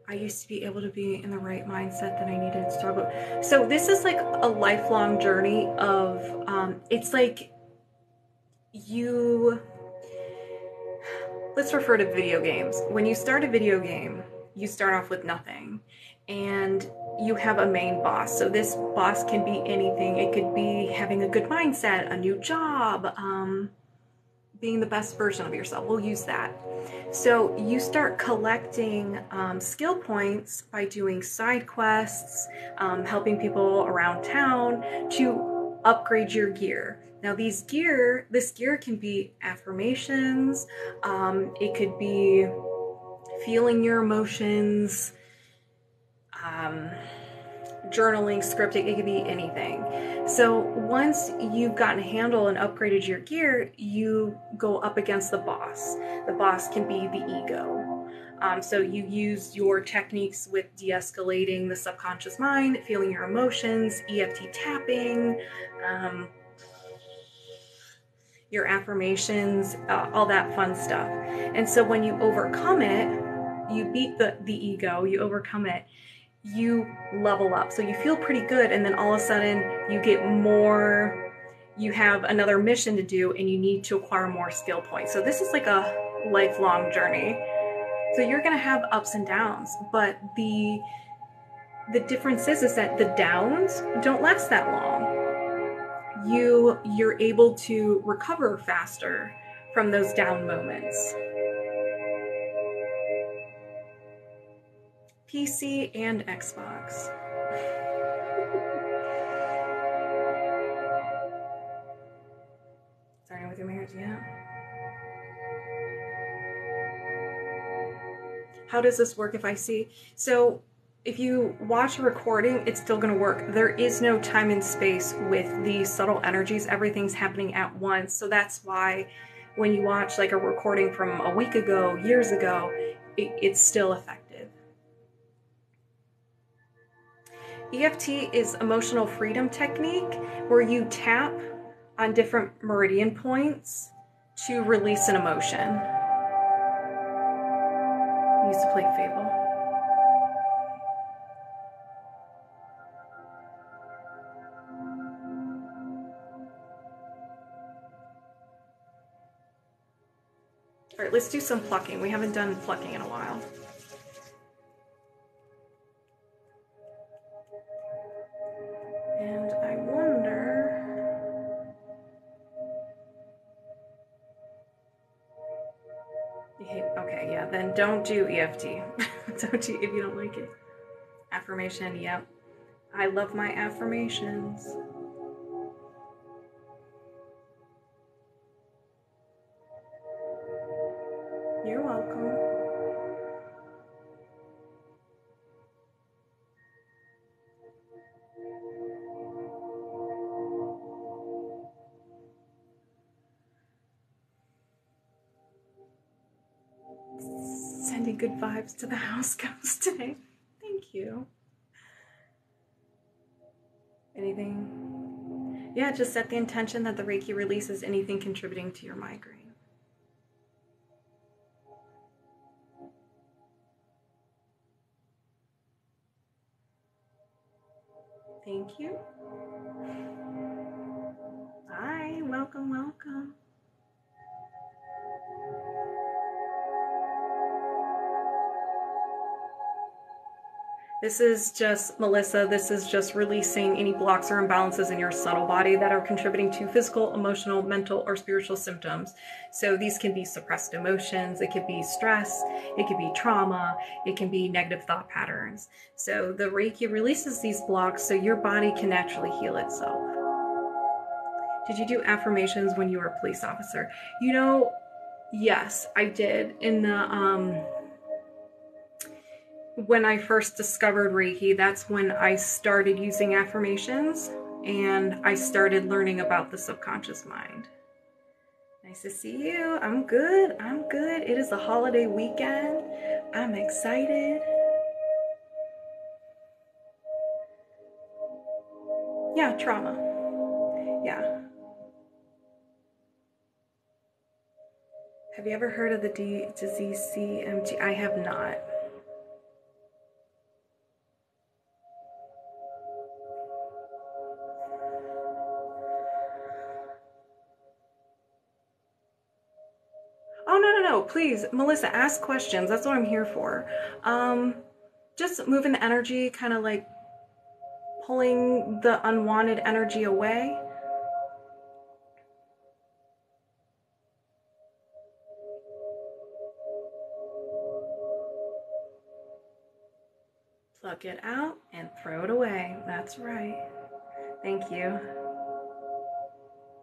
[SPEAKER 1] I used to be able to be in the right mindset that I needed to struggle. So this is like a lifelong journey of, it's like let's refer to video games. When you start a video game, you start off with nothing and you have a main boss. So this boss can be anything. It could be having a good mindset, a new job, being the best version of yourself. We'll use that. So you start collecting skill points by doing side quests, helping people around town to upgrade your gear. Now this gear can be affirmations, it could be feeling your emotions, journaling, scripting, it could be anything. So once you've gotten a handle and upgraded your gear, you go up against the boss. The boss can be the ego. So you use your techniques with de-escalating the subconscious mind, feeling your emotions, EFT tapping, your affirmations, all that fun stuff. And so when you overcome it, you beat the ego, you overcome it, you level up. So you feel pretty good, and then all of a sudden you get more, you have another mission to do, and you need to acquire more skill points. So this is like a lifelong journey. So you're gonna have ups and downs, but the difference is that the downs don't last that long. You're able to recover faster from those down moments. PC and Xbox. Starting with your marriage, yeah. How does this work if I see? So if you watch a recording, it's still going to work. There is no time and space with these subtle energies. Everything's happening at once. So that's why when you watch like a recording from a week ago, years ago, it's still effective. EFT is emotional freedom technique where you tap on different meridian points to release an emotion. I used to play Fable. All right, let's do some plucking. We haven't done plucking in a while. And I wonder... Okay, yeah, then don't do EFT. Don't do, if you don't like it. Affirmation, yep. I love my affirmations. You're welcome. Sending good vibes to the house ghost today. Thank you. Anything? Yeah, just set the intention that the Reiki releases anything contributing to your migraine. Thank you. Hi, welcome, welcome. This is just, Melissa, this is just releasing any blocks or imbalances in your subtle body that are contributing to physical, emotional, mental, or spiritual symptoms. So these can be suppressed emotions, it could be stress, it could be trauma, it can be negative thought patterns. So the Reiki releases these blocks so your body can naturally heal itself. Did you do affirmations when you were a police officer? You know, yes, I did. In the, when I first discovered Reiki, that's when I started using affirmations and I started learning about the subconscious mind. Nice to see you. I'm good. I'm good. It is a holiday weekend. I'm excited. Yeah, trauma. Yeah. Have you ever heard of the disease CMT? I have not. Oh, no. Please, Melissa, ask questions. That's what I'm here for. Just moving the energy, kind of like pulling the unwanted energy away. Pluck it out and throw it away. That's right. Thank you.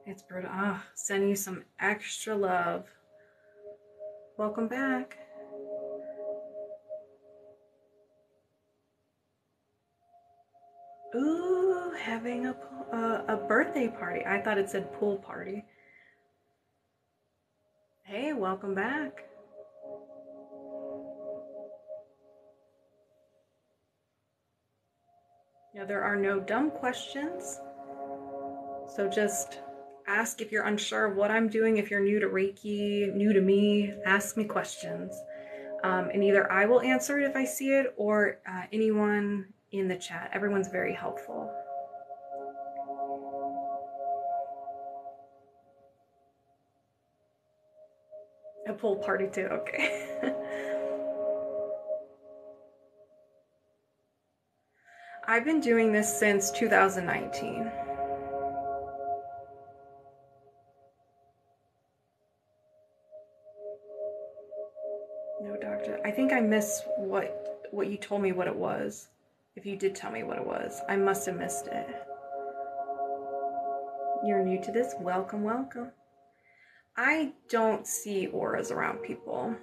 [SPEAKER 1] It's brutal. Oh, sending you some extra love. Welcome back. Ooh, having a birthday party. I thought it said pool party. Hey, welcome back. Yeah, there are no dumb questions. So just ask if you're unsure of what I'm doing. If you're new to Reiki, new to me, ask me questions. And either I will answer it if I see it, or anyone in the chat. Everyone's very helpful. A pool party too, okay. I've been doing this since 2019. No, doctor. I think I missed what you told me what it was. If you did tell me what it was, I must have missed it. You're new to this? Welcome, welcome. I don't see auras around people.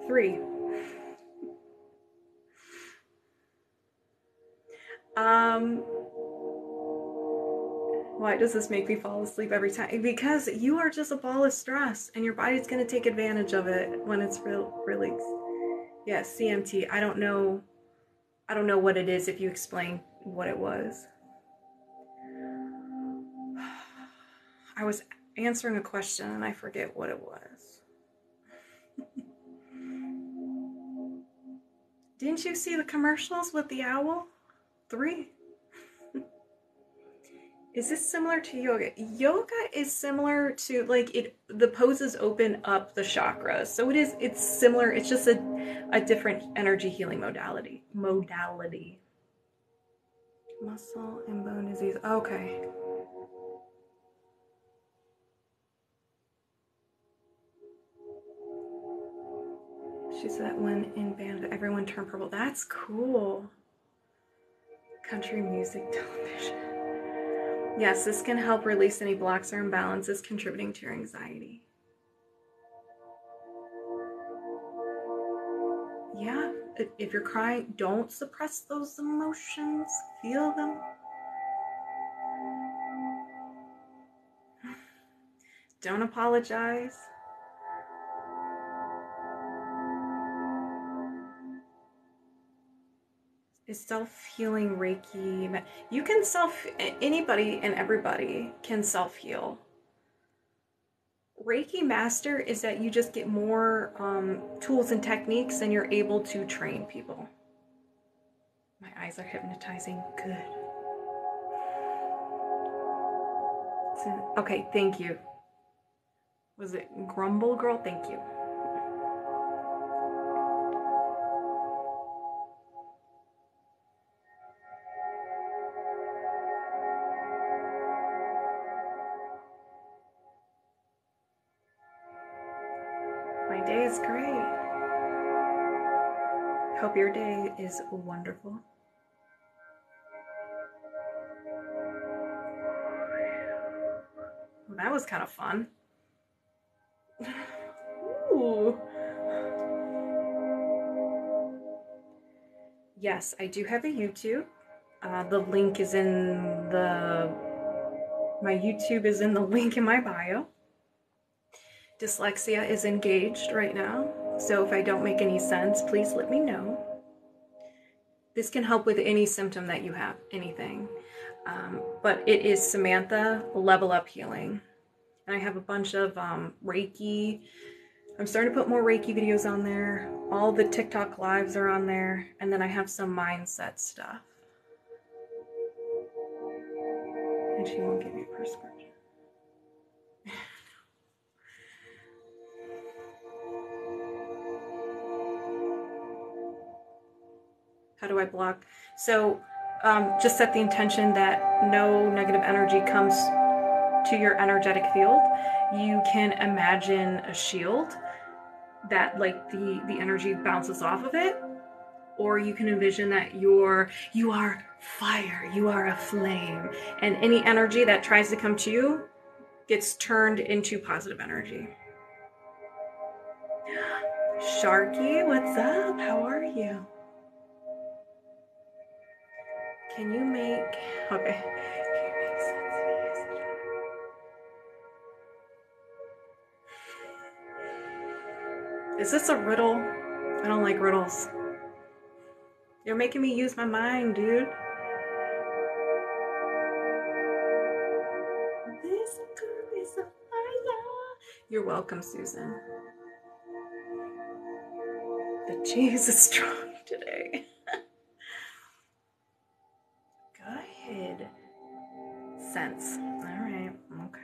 [SPEAKER 1] Three. Why does this make me fall asleep every time? Because you are just a ball of stress and your body's going to take advantage of it when it's released. Yes, CMT. I don't know I don't know what it is if you explain what it was. I was answering a question and I forget what it was. Didn't you see the commercials with the owl? 3. Is this similar to yoga? Yoga is similar to, like, the poses open up the chakras. So it's similar. It's just a different energy healing modality. Muscle and bone disease. Okay. She said when in band, everyone turned purple. That's cool. Country music, television. Yes, this can help release any blocks or imbalances contributing to your anxiety. Yeah, if you're crying, don't suppress those emotions. Feel them. Don't apologize. Is self-healing Reiki? You can anybody and everybody can self-heal. Reiki Master is that you just get more tools and techniques and you're able to train people. My eyes are hypnotizing. Good. Okay, thank you. Was it Grumble Girl? Thank you. My day is great. Hope your day is wonderful. Well, that was kind of fun. Ooh. Yes, I do have a YouTube. The link is in my YouTube is in the link in my bio. Dyslexia is engaged right now, so if I don't make any sense, please let me know. This can help with any symptom that you have, anything. But it is Samantha Level Up Healing. And I have a bunch of Reiki. I'm starting to put more Reiki videos on there. All the TikTok lives are on there. And then I have some mindset stuff. And she won't give me a prescription. How do I block? So just set the intention that no negative energy comes to your energetic field. You can imagine a shield that, like, the energy bounces off of it, or you can envision that you are fire, you are a flame, and any energy that tries to come to you gets turned into positive energy. Sharky, what's up? How are you? Can you make, okay. Is this a riddle? I don't like riddles. You're making me use my mind, dude. This girl is a fire. You're welcome, Susan. The cheese is strong today. Good. Sense. All right. Okay.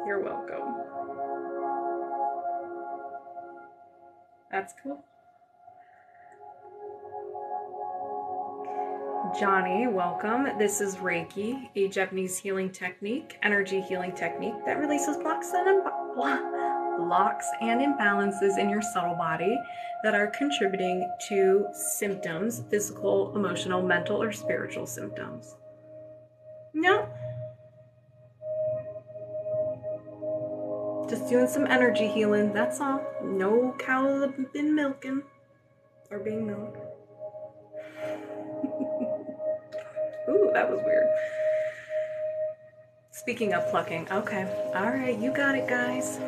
[SPEAKER 1] You're welcome. That's cool. Johnny, welcome. This is Reiki, a Japanese healing technique, energy healing technique that releases blocks and blocks and imbalances in your subtle body that are contributing to symptoms, physical, emotional, mental, or spiritual symptoms. No. Just doing some energy healing, that's all. No cows have been milking or being milked. Ooh, that was weird. Speaking of plucking, okay. All right, you got it, guys.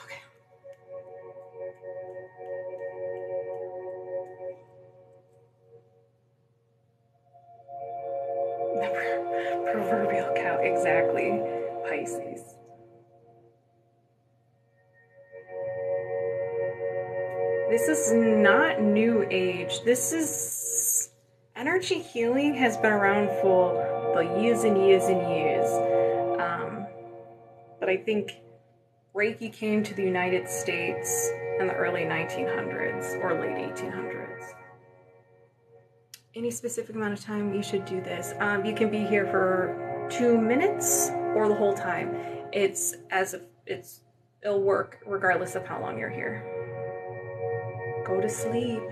[SPEAKER 1] Okay. The proverbial cow, exactly. Pisces. This is not new age. This is energy healing has been around for years and years and years. But I think Reiki came to the United States in the early 1900s or late 1800s. Any specific amount of time you should do this. You can be here for 2 minutes or the whole time. It's as if it'll work regardless of how long you're here. Go to sleep.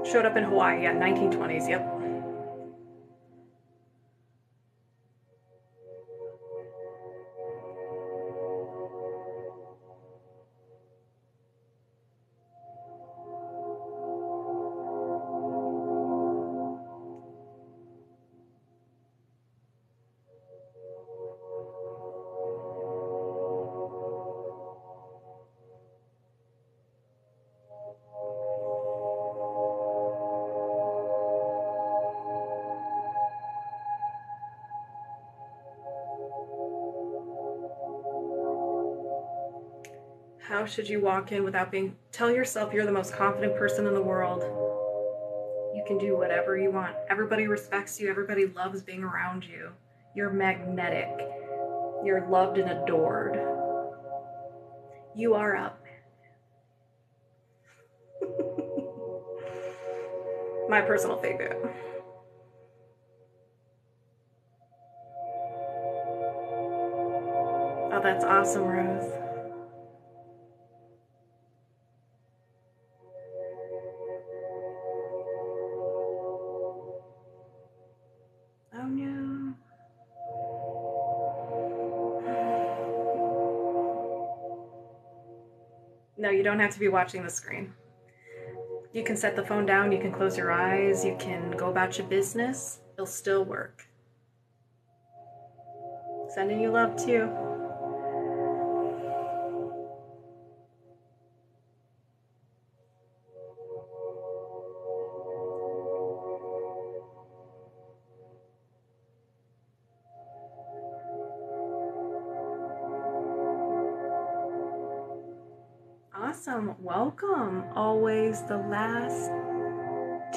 [SPEAKER 1] Showed up in Hawaii, yeah, 1920s, yep. How should you walk in without being... Tell yourself you're the most confident person in the world. You can do whatever you want. Everybody respects you. Everybody loves being around you. You're magnetic. You're loved and adored. You are up. My personal favorite. Oh, that's awesome, Rose. Oh no. No, you don't have to be watching the screen. You can set the phone down, you can close your eyes, you can go about your business. It'll still work. Sending you love too. Awesome. Welcome. Always the last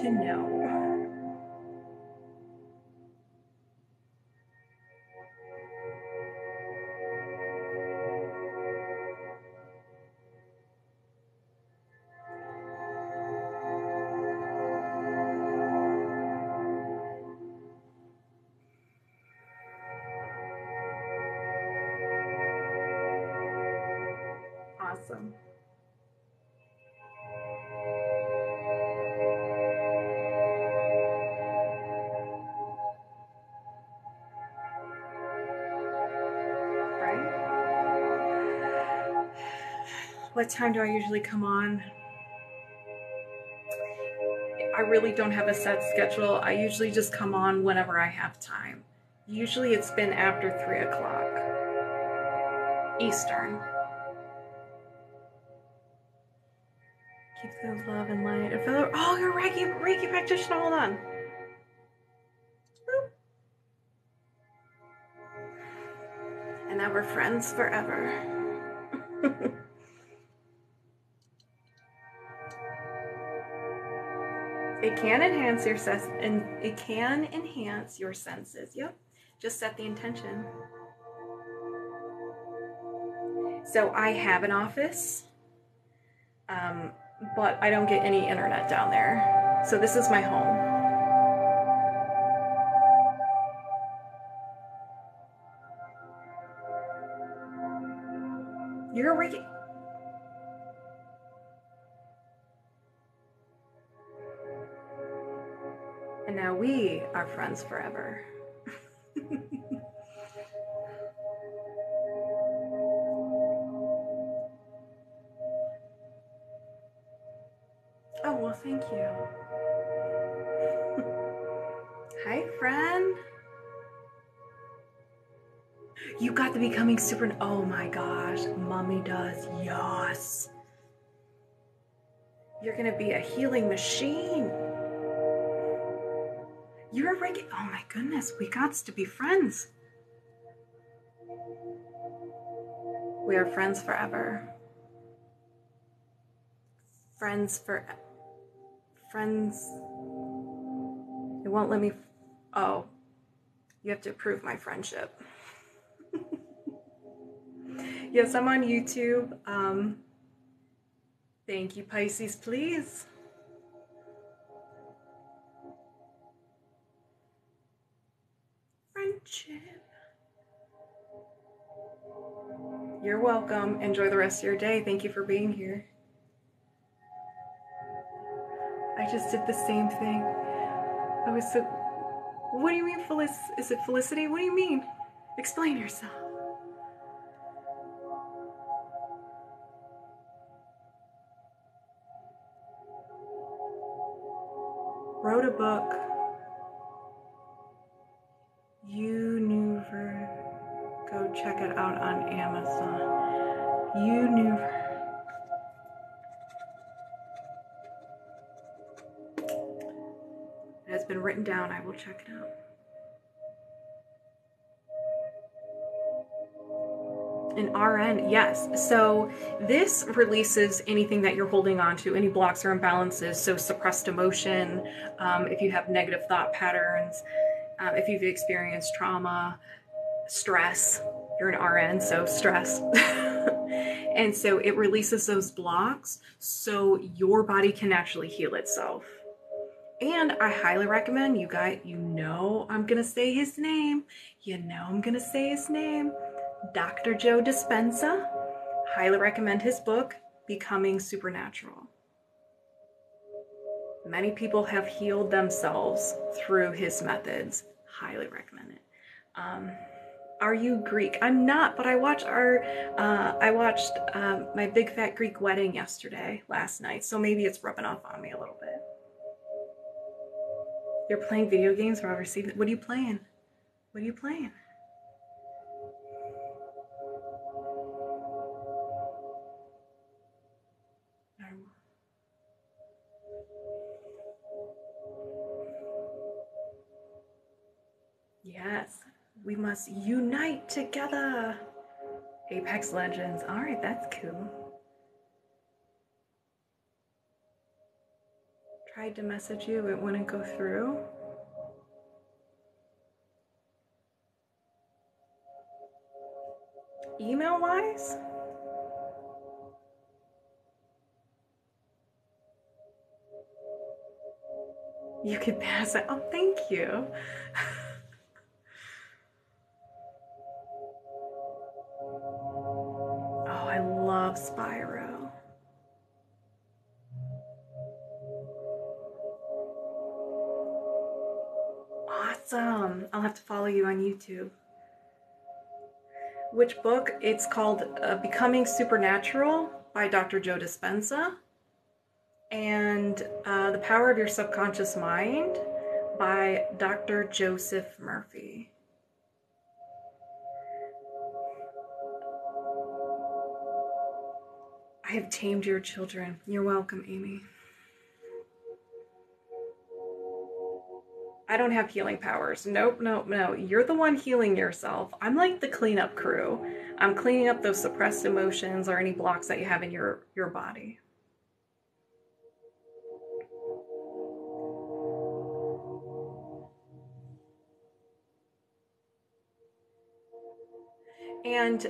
[SPEAKER 1] to know. Awesome. What time do I usually come on? I really don't have a set schedule. I usually just come on whenever I have time. Usually it's been after 3 o'clock Eastern. Keep the love and light. Oh, you're a Reiki practitioner. Hold on. Boop. And now we're friends forever. It can enhance your senses. Yep. Just set the intention. So I have an office, but I don't get any internet down there. So this is my home. You're a Reiki. And now we are friends forever. Oh, well, thank you. Hi, friend. You got the Becoming Super... Oh my gosh, mommy does. Yes. You're gonna be a healing machine. You're a Reiki... Oh my goodness, we got to be friends. We are friends forever. Friends for... Friends... It won't let me... Oh. You have to approve my friendship. Yes, I'm on YouTube. Thank you, Pisces, please. Friendship. You're welcome. Enjoy the rest of your day. Thank you for being here. I just did the same thing. I was so... What do you mean, is it Felicity? What do you mean? Explain yourself. Wrote a book. Go check it out on Amazon. It has been written down. I will check it out. An RN, yes. So this releases anything that you're holding on to, any blocks or imbalances. So suppressed emotion, if you have negative thought patterns, if you've experienced trauma, stress, you're an RN, so stress. And so it releases those blocks so your body can actually heal itself. And I highly recommend you guys, I'm gonna say his name. Dr. Joe Dispenza. Highly recommend his book, Becoming Supernatural. Many people have healed themselves through his methods. Highly recommend it. Are you Greek? I'm not, but I watched my Big Fat Greek Wedding last night, so maybe it's rubbing off on me a little bit. You're playing video games while receiving. What are you playing? What are you playing? Yes, we must unite together. Apex Legends. All right, that's cool. Tried to message you, it wouldn't go through. Email wise? You could pass it. Oh, thank you. Oh, I love Spyro. Awesome. I'll have to follow you on YouTube. Which book? It's called Becoming Supernatural by Dr. Joe Dispenza. And The Power of Your Subconscious Mind by Dr. Joseph Murphy. I have tamed your children. You're welcome, Amy. I don't have healing powers. Nope, nope, no. You're the one healing yourself. I'm like the cleanup crew. I'm cleaning up those suppressed emotions or any blocks that you have in your body. And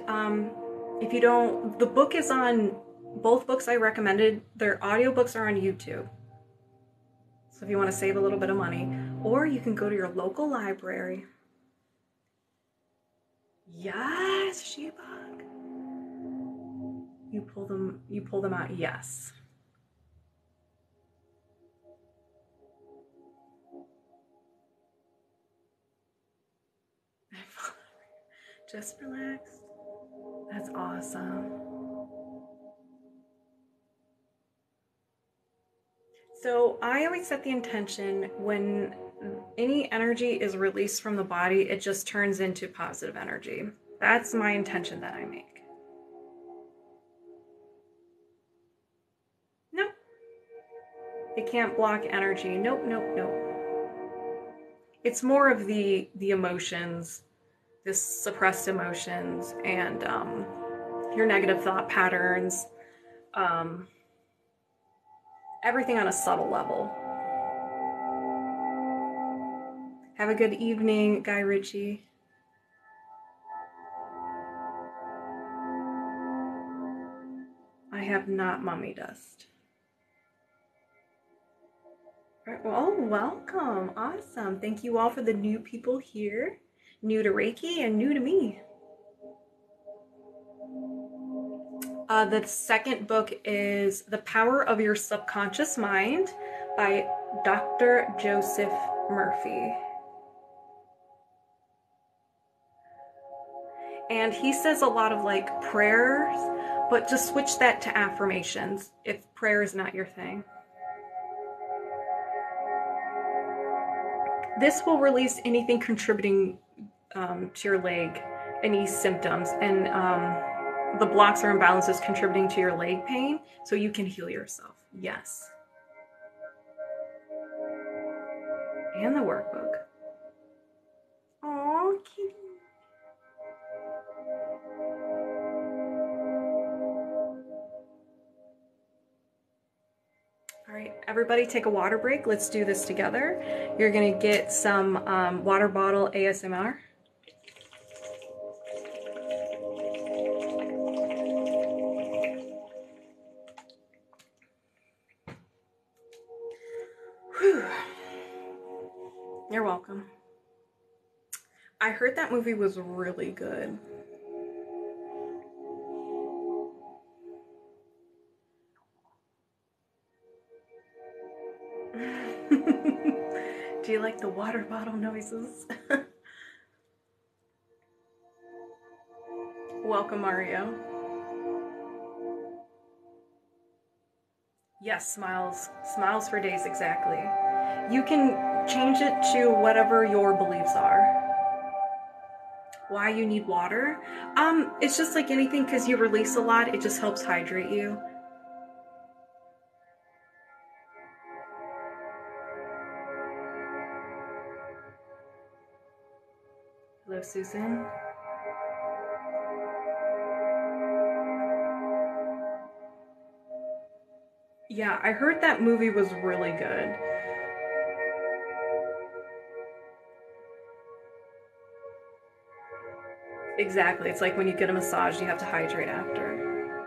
[SPEAKER 1] If you don't, the book is on, both books I recommended, their audiobooks are on YouTube. So if you want to save a little bit of money, or you can go to your local library. Yes, She-Bug. You pull them out, yes. Just relax. That's awesome. So I always set the intention when any energy is released from the body, it just turns into positive energy. That's my intention that I make. Nope. It can't block energy. Nope, nope, nope. It's more of the emotions, this suppressed emotions, and your negative thought patterns, everything on a subtle level. Have a good evening, Guy Ritchie. I have not mummy dust. All right, well, welcome. Awesome. Thank you all for the new people here. New to Reiki and new to me. The second book is The Power of Your Subconscious Mind by Dr. Joseph Murphy. And he says a lot of like prayers, but just switch that to affirmations if prayer is not your thing. This will release anything contributing to your leg, any symptoms, and the blocks or imbalances contributing to your leg pain, so you can heal yourself. Yes. And the workbook. Aw, cute. All right, everybody take a water break. Let's do this together. You're gonna get some water bottle ASMR. Whew. You're welcome. I heard that movie was really good. Do you like the water bottle noises? Welcome, Mario. Yes, smiles. Smiles for days, exactly. You can change it to whatever your beliefs are. Why you need water? It's just like anything, because you release a lot, it just helps hydrate you. Hello, Susan. Yeah, I heard that movie was really good. Exactly. It's like when you get a massage, you have to hydrate after.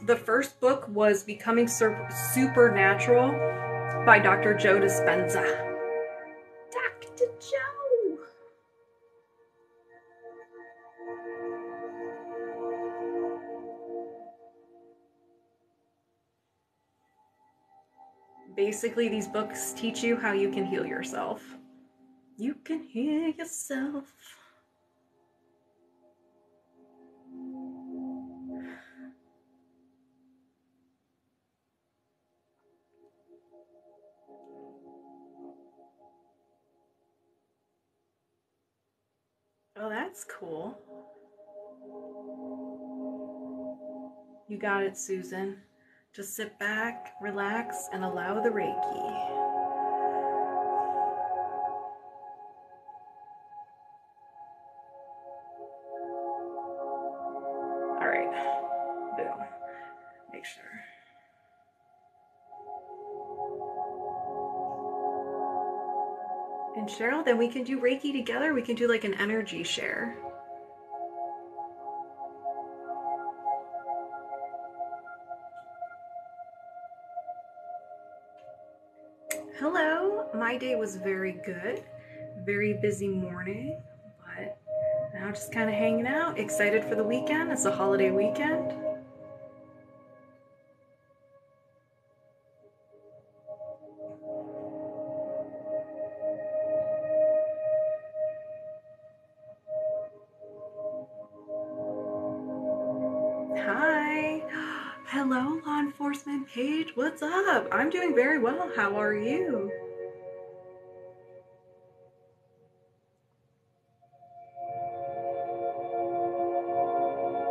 [SPEAKER 1] The first book was Becoming Supernatural by Dr. Joe Dispenza. Dr. Joe! Basically, these books teach you how you can heal yourself. You can heal yourself. Oh, that's cool. You got it, Susan. Just sit back, relax, and allow the Reiki. All right, boom. Make sure. And Cheryl, then we can do Reiki together. We can do like an energy share. Hello, my day was very good. Very busy morning, but now just kind of hanging out. Excited for the weekend. It's a holiday weekend. Hi. Hello, law enforcement Paige. What's up? I'm doing very well. How are you?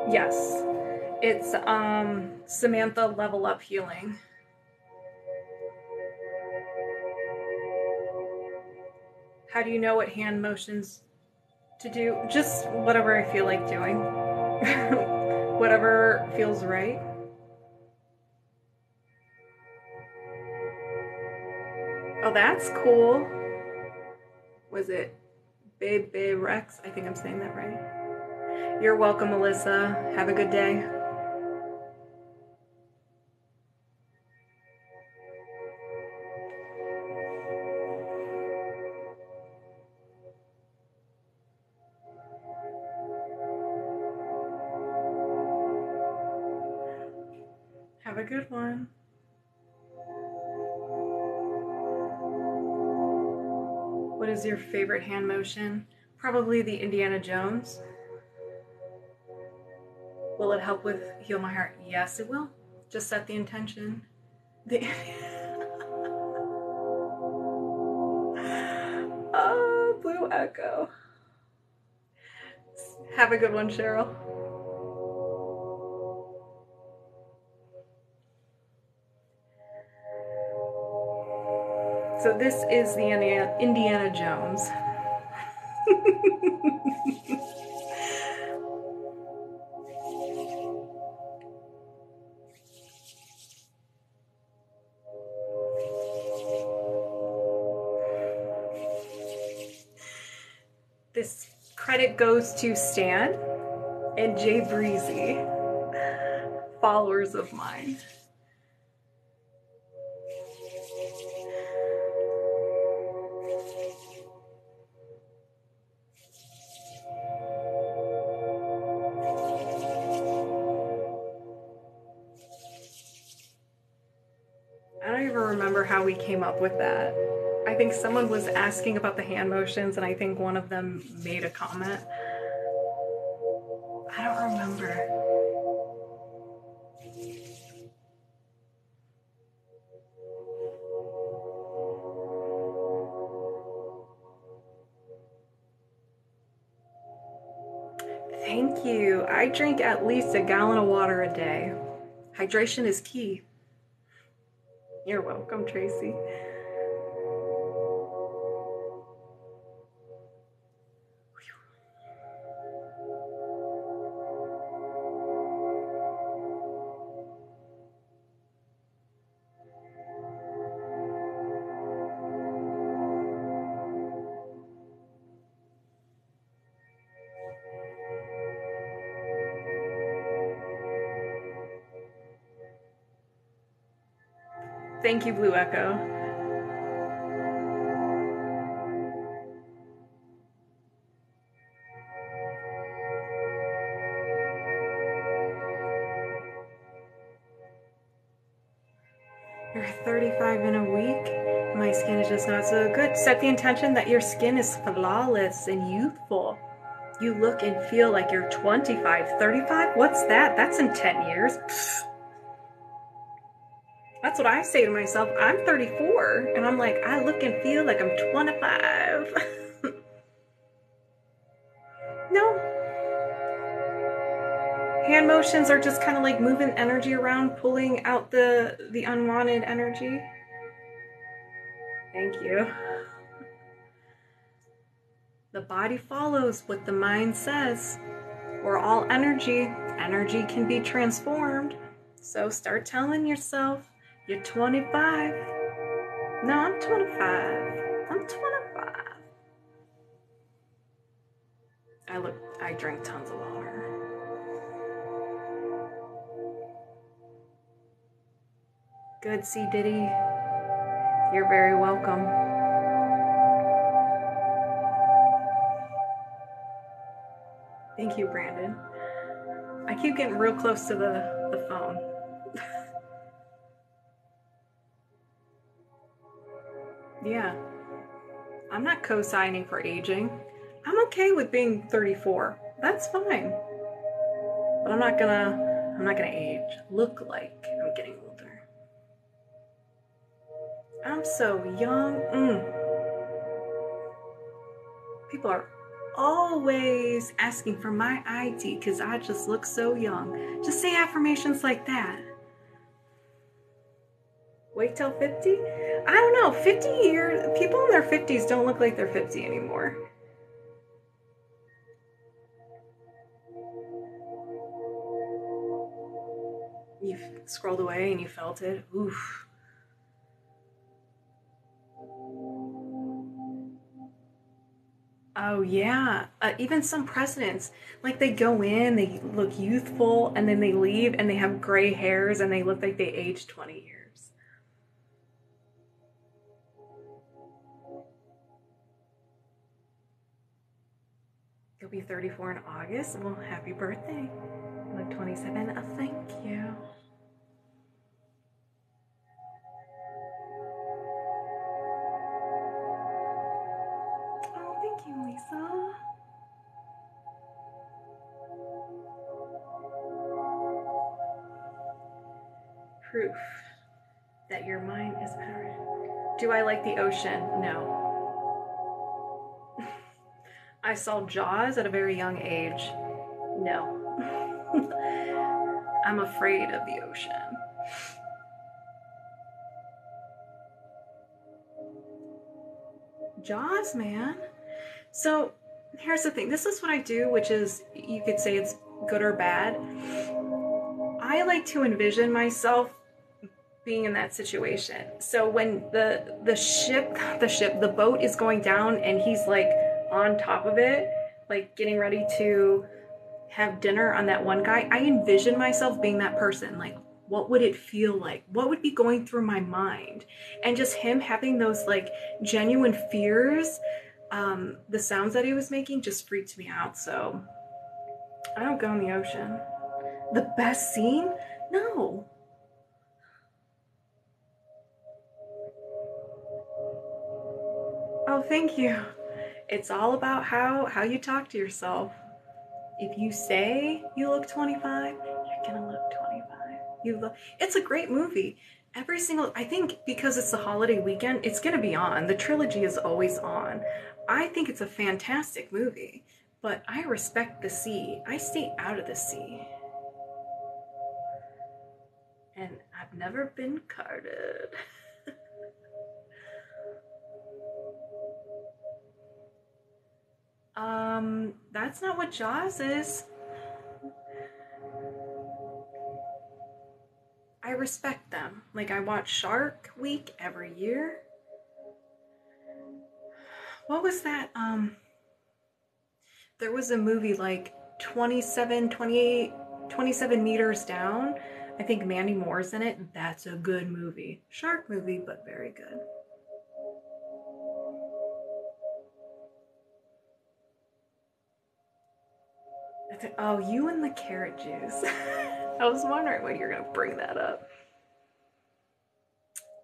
[SPEAKER 1] Yes. It's Samantha Level Up Healing. How do you know what hand motions to do? Just whatever I feel like doing. Whatever feels right. Oh, that's cool. Was it Babe Rex? I think I'm saying that right. You're welcome, Melissa. Have a good day. Have a good one. What is your favorite hand motion? Probably the Indiana Jones. Will it help with heal my heart? Yes, it will. Just set the intention. Oh, Blue Echo. Have a good one, Cheryl. So this is the Indiana Jones. This credit goes to Stan and Jay Breezy, followers of mine. I don't even remember how we came up with that. I think someone was asking about the hand motions, and I think one of them made a comment. I don't remember. Thank you. I drink at least a gallon of water a day. Hydration is key. You're welcome, Tracy. Thank you, Blue Echo. You're 35 in a week. My skin is just not so good. Set the intention that your skin is flawless and youthful. You look and feel like you're 25. 35? What's that? That's in 10 years. Pfft. That's what I say to myself. I'm 34, and I'm like, I look and feel like I'm 25. No. Hand motions are just kind of like moving energy around, pulling out the unwanted energy. Thank you. The body follows what the mind says. We're all energy. Energy can be transformed. So start telling yourself, you're 25. No, I'm 25. I'm 25. I drink tons of water. Good, C. Diddy. You're very welcome. Thank you, Brandon. I keep getting real close to the phone. Yeah. I'm not co-signing for aging. I'm okay with being 34. That's fine. But I'm not gonna age. Look like I'm getting older. I'm so young. People are always asking for my ID because I just look so young. Just say affirmations like that. Wait till 50? I don't know. 50 years, people in their 50s don't look like they're 50 anymore. You scrolled away and you felt it. Oof. Oh yeah, even some presidents, like they go in, they look youthful, and then they leave and they have gray hairs and they look like they aged 20 years. You'll be 34 in August. Well, happy birthday. You look 27. Thank you. Oh, thank you, Lisa. Proof that your mind is powerful. Do I like the ocean? No. I saw Jaws at a very young age. No. I'm afraid of the ocean. Jaws, man. So here's the thing. This is what I do, which is, you could say it's good or bad. I like to envision myself being in that situation. So when the boat is going down and he's like on top of it, like getting ready to have dinner on that one guy, I envision myself being that person. Like, what would it feel like? What would be going through my mind? And just him having those like genuine fears, the sounds that he was making just freaked me out. So I don't go in the ocean. The best scene? No. Oh, thank you. It's all about how you talk to yourself. If you say you look 25, you're gonna look 25. It's a great movie. I think because it's the holiday weekend, it's gonna be on. The trilogy is always on. I think it's a fantastic movie, but I respect the sea. I stay out of the sea. And I've never been carded. That's not what Jaws is. I respect them. Like, I watch Shark Week every year. What was that? There was a movie like 27, 28, 27 meters down. I think Mandy Moore's in it. That's a good movie. Shark movie, but very good. Oh, you and the carrot juice. I was wondering when you're going to bring that up.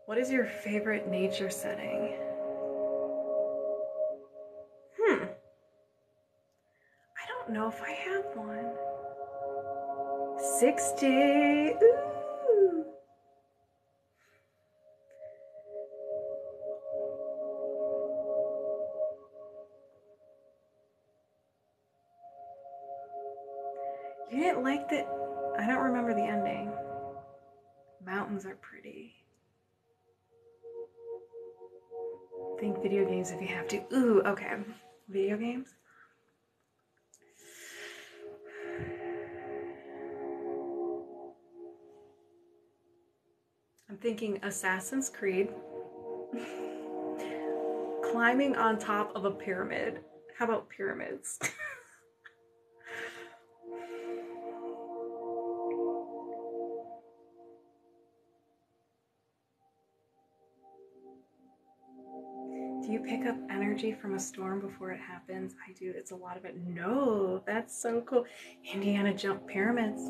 [SPEAKER 1] What is your favorite nature setting? I don't know if I have one. 60. Ooh. You didn't like the... I don't remember the ending. Mountains are pretty. Think video games if you have to. Ooh, okay. Video games? I'm thinking Assassin's Creed. Climbing on top of a pyramid. How about pyramids? Do you pick up energy from a storm before it happens? I do. It's a lot of it. No, that's so cool. Indiana Jones pyramids.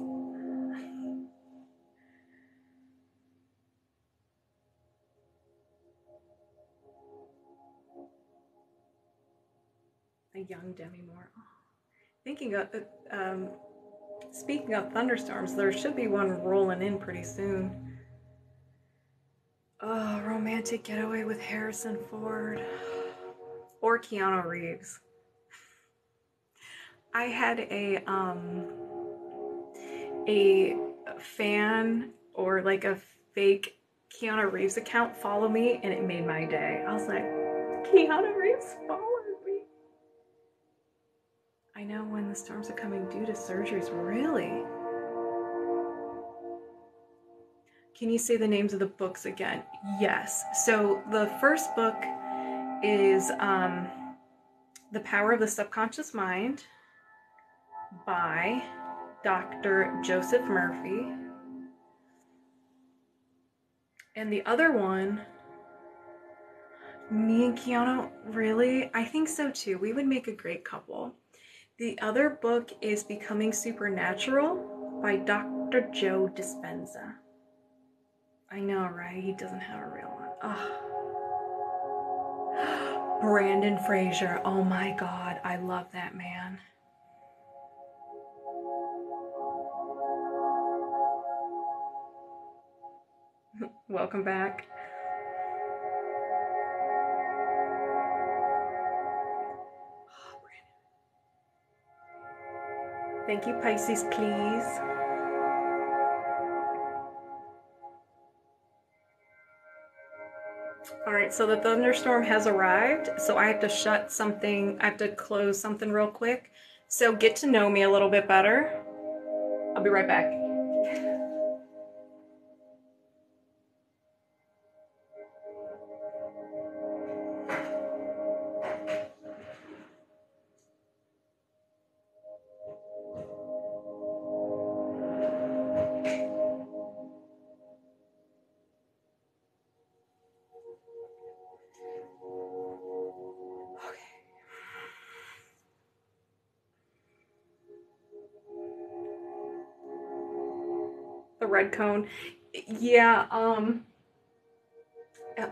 [SPEAKER 1] A young Demi Moore. Oh. Thinking of, speaking of thunderstorms, there should be one rolling in pretty soon. Oh, romantic getaway with Harrison Ford. Or Keanu Reeves. I had a fan or like a fake Keanu Reeves account follow me, and it made my day. I was like, Keanu Reeves followed me. I know when the storms are coming due to surgeries. Really? Can you say the names of the books again? Yes. So the first book is The Power of the Subconscious Mind by Dr. Joseph Murphy. And the other one, me and Keanu, really? I think so too. We would make a great couple. The other book is Becoming Supernatural by Dr. Joe Dispenza. I know, right? He doesn't have a real one. Oh. Brandon Fraser. Oh my God. I love that man. Welcome back. Oh, Brandon. Thank you, Pisces, please. All right, so the thunderstorm has arrived, so I have to shut something, I have to close something real quick. So get to know me a little bit better. I'll be right back. The red cone. Yeah,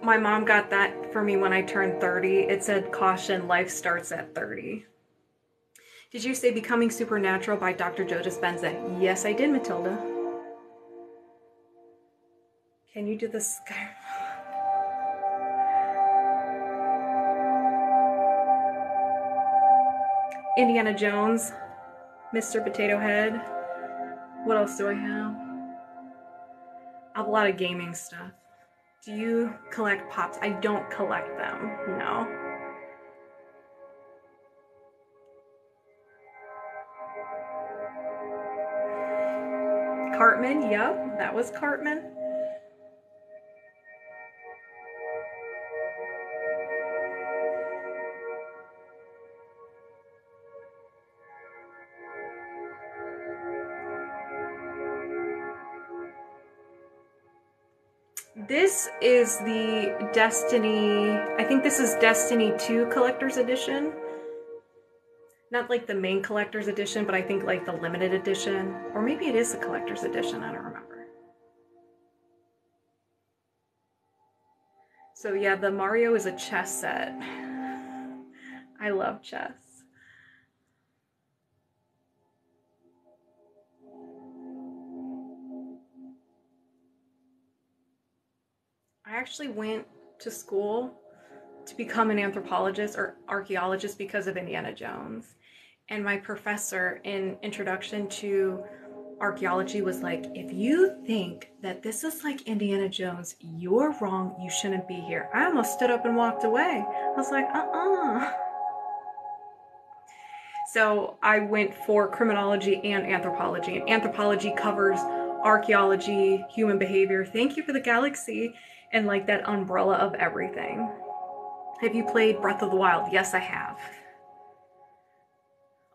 [SPEAKER 1] my mom got that for me when I turned 30. It said, caution, life starts at 30. Did you say Becoming Supernatural by Dr. Joe Dispenza? Yes, I did, Matilda. Can you do the sky? Indiana Jones, Mr. Potato Head. What else do I have? I have a lot of gaming stuff. Do you collect pops? I don't collect them, no. Cartman, yep, that was Cartman. This is the Destiny, I think this is Destiny 2 Collector's Edition. Not like the main Collector's Edition, but I think like the limited edition. Or maybe it is the Collector's Edition, I don't remember. So yeah, the Mario is a chess set. I love chess. I actually went to school to become an anthropologist or archaeologist because of Indiana Jones. And my professor in Introduction to Archaeology was like, if you think that this is like Indiana Jones, you're wrong, you shouldn't be here. I almost stood up and walked away. I was like, So I went for criminology and anthropology. And anthropology covers archaeology, human behavior. Thank you for the galaxy. And like that umbrella of everything. Have you played Breath of the Wild? Yes, I have.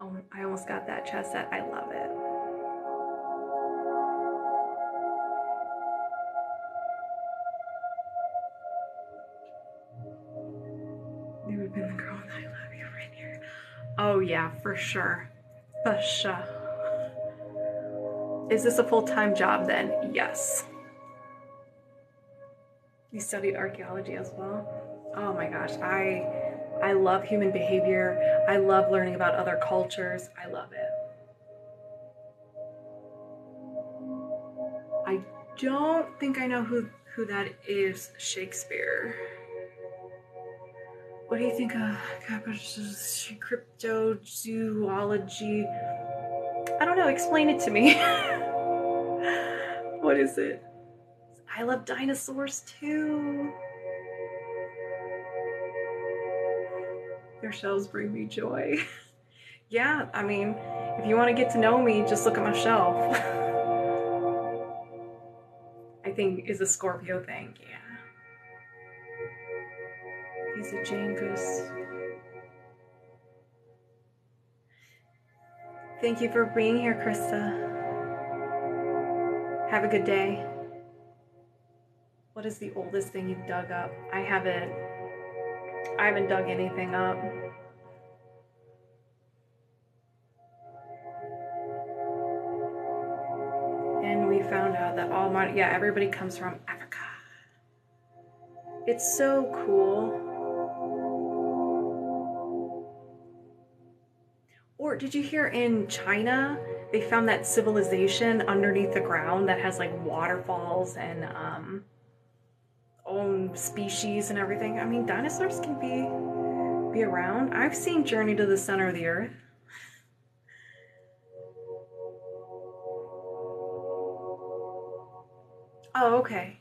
[SPEAKER 1] Oh, I almost got that chess set. I love it. I've been the girl with I love you right here. Oh yeah, for sure. For sure. Is this a full-time job then? Yes. You studied archaeology as well? Oh my gosh, I love human behavior. I love learning about other cultures. I love it. I don't think I know who that is. Shakespeare. What do you think of cryptozoology? I don't know, explain it to me. What is it? I love dinosaurs too. Their shelves bring me joy. Yeah, I mean, if you want to get to know me, just look at my shelf. I think is a Scorpio thing, yeah. He's a Jangus. Thank you for being here, Krista. Have a good day. What is the oldest thing you've dug up? I haven't dug anything up. And we found out that everybody comes from Africa. It's so cool. Or did you hear in China, they found that civilization underneath the ground that has like waterfalls and own species and everything? I mean, dinosaurs can be around. I've seen Journey to the Center of the Earth. Oh, okay.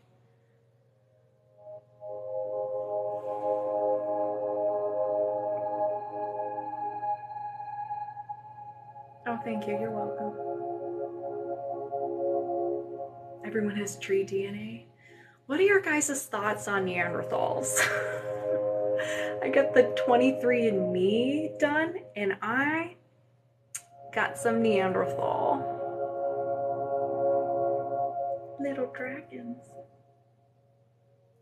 [SPEAKER 1] Oh, thank you. You're welcome. Everyone has tree DNA. What are your guys' thoughts on Neanderthals? I got the 23andMe done, and I got some Neanderthal. Little dragons.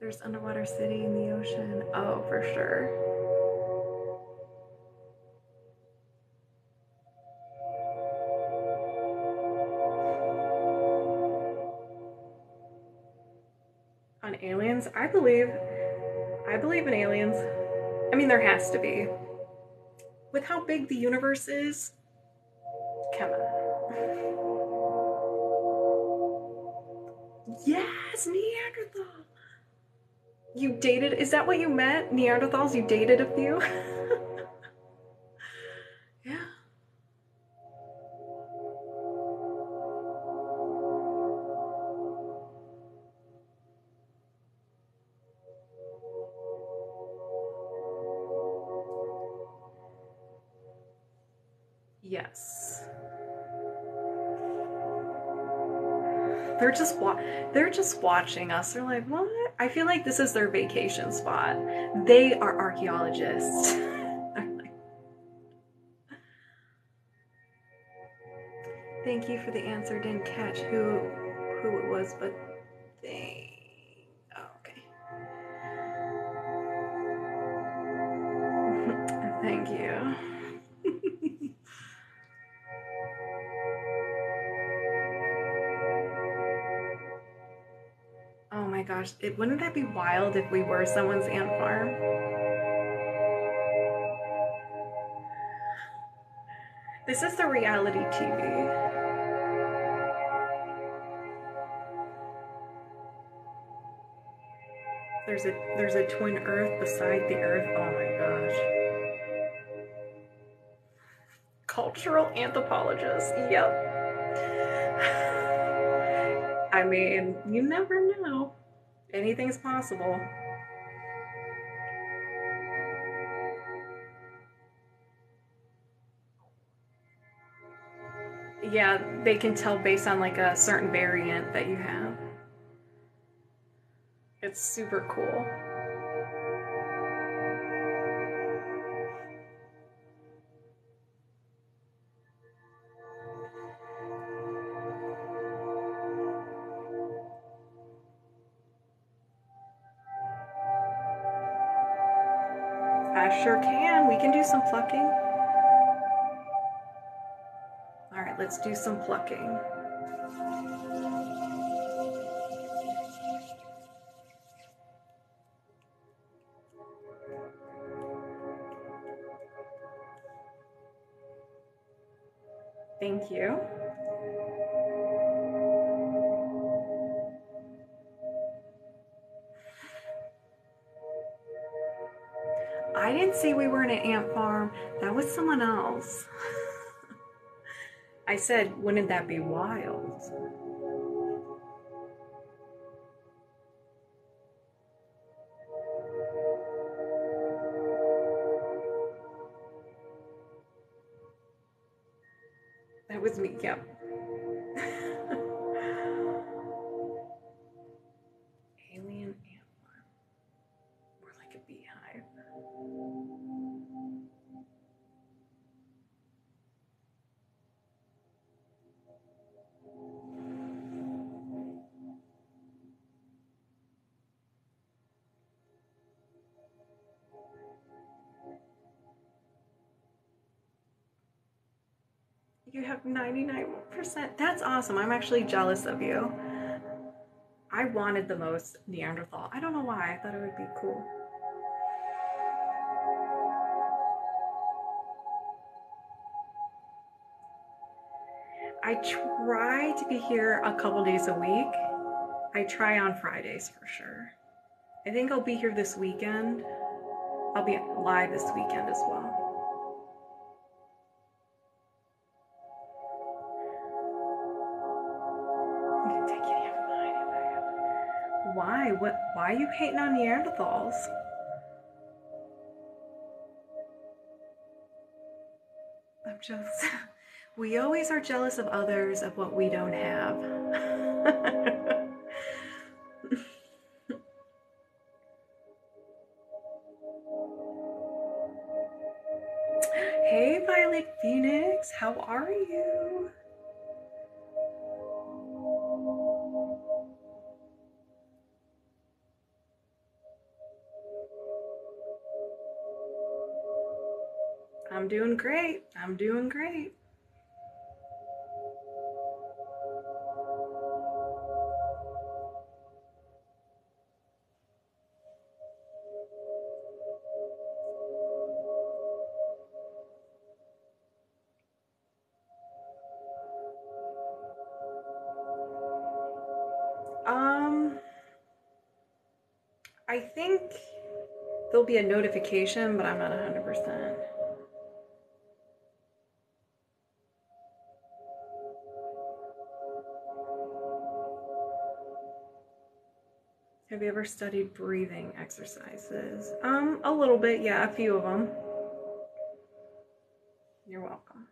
[SPEAKER 1] There's underwater city in the ocean. Oh, for sure. On aliens? I believe in aliens. I mean, there has to be. With how big the universe is, come on. Yes, Neanderthal. You dated, is that what you met? Neanderthals, you dated a few? Yeah. Yes. They're just watching us. They're like, what? I feel like this is their vacation spot. They are archaeologists. Thank you for the answer. Didn't catch who it was, but oh, okay. Thank you. Oh my gosh, wouldn't that be wild if we were someone's ant farm? This is the reality TV. There's a twin Earth beside the Earth. Oh my gosh. Cultural anthropologist. Yep. I mean, you never know. Anything's possible. Yeah, they can tell based on like a certain variant that you have. It's super cool. I sure can. We can do some plucking. All right, let's do some plucking. Thank you. I didn't say we were in an ant farm. That was someone else. I said, wouldn't that be wild? That was me, yep. Alien ant farm. More like a beehive. You have 99%. That's awesome. I'm actually jealous of you. I wanted the most Neanderthal. I don't know why. I thought it would be cool. I try to be here a couple days a week. I try on Fridays for sure. I think I'll be here this weekend. I'll be live this weekend as well. Why? Why are you hating on Neanderthals? I'm just... We always are jealous of others of what we don't have. Hey, Violet Phoenix, how are you? I'm doing great. I'm doing great. I think there'll be a notification, but I'm not 100%. Have you ever studied breathing exercises? A little bit, yeah, a few of them. You're welcome.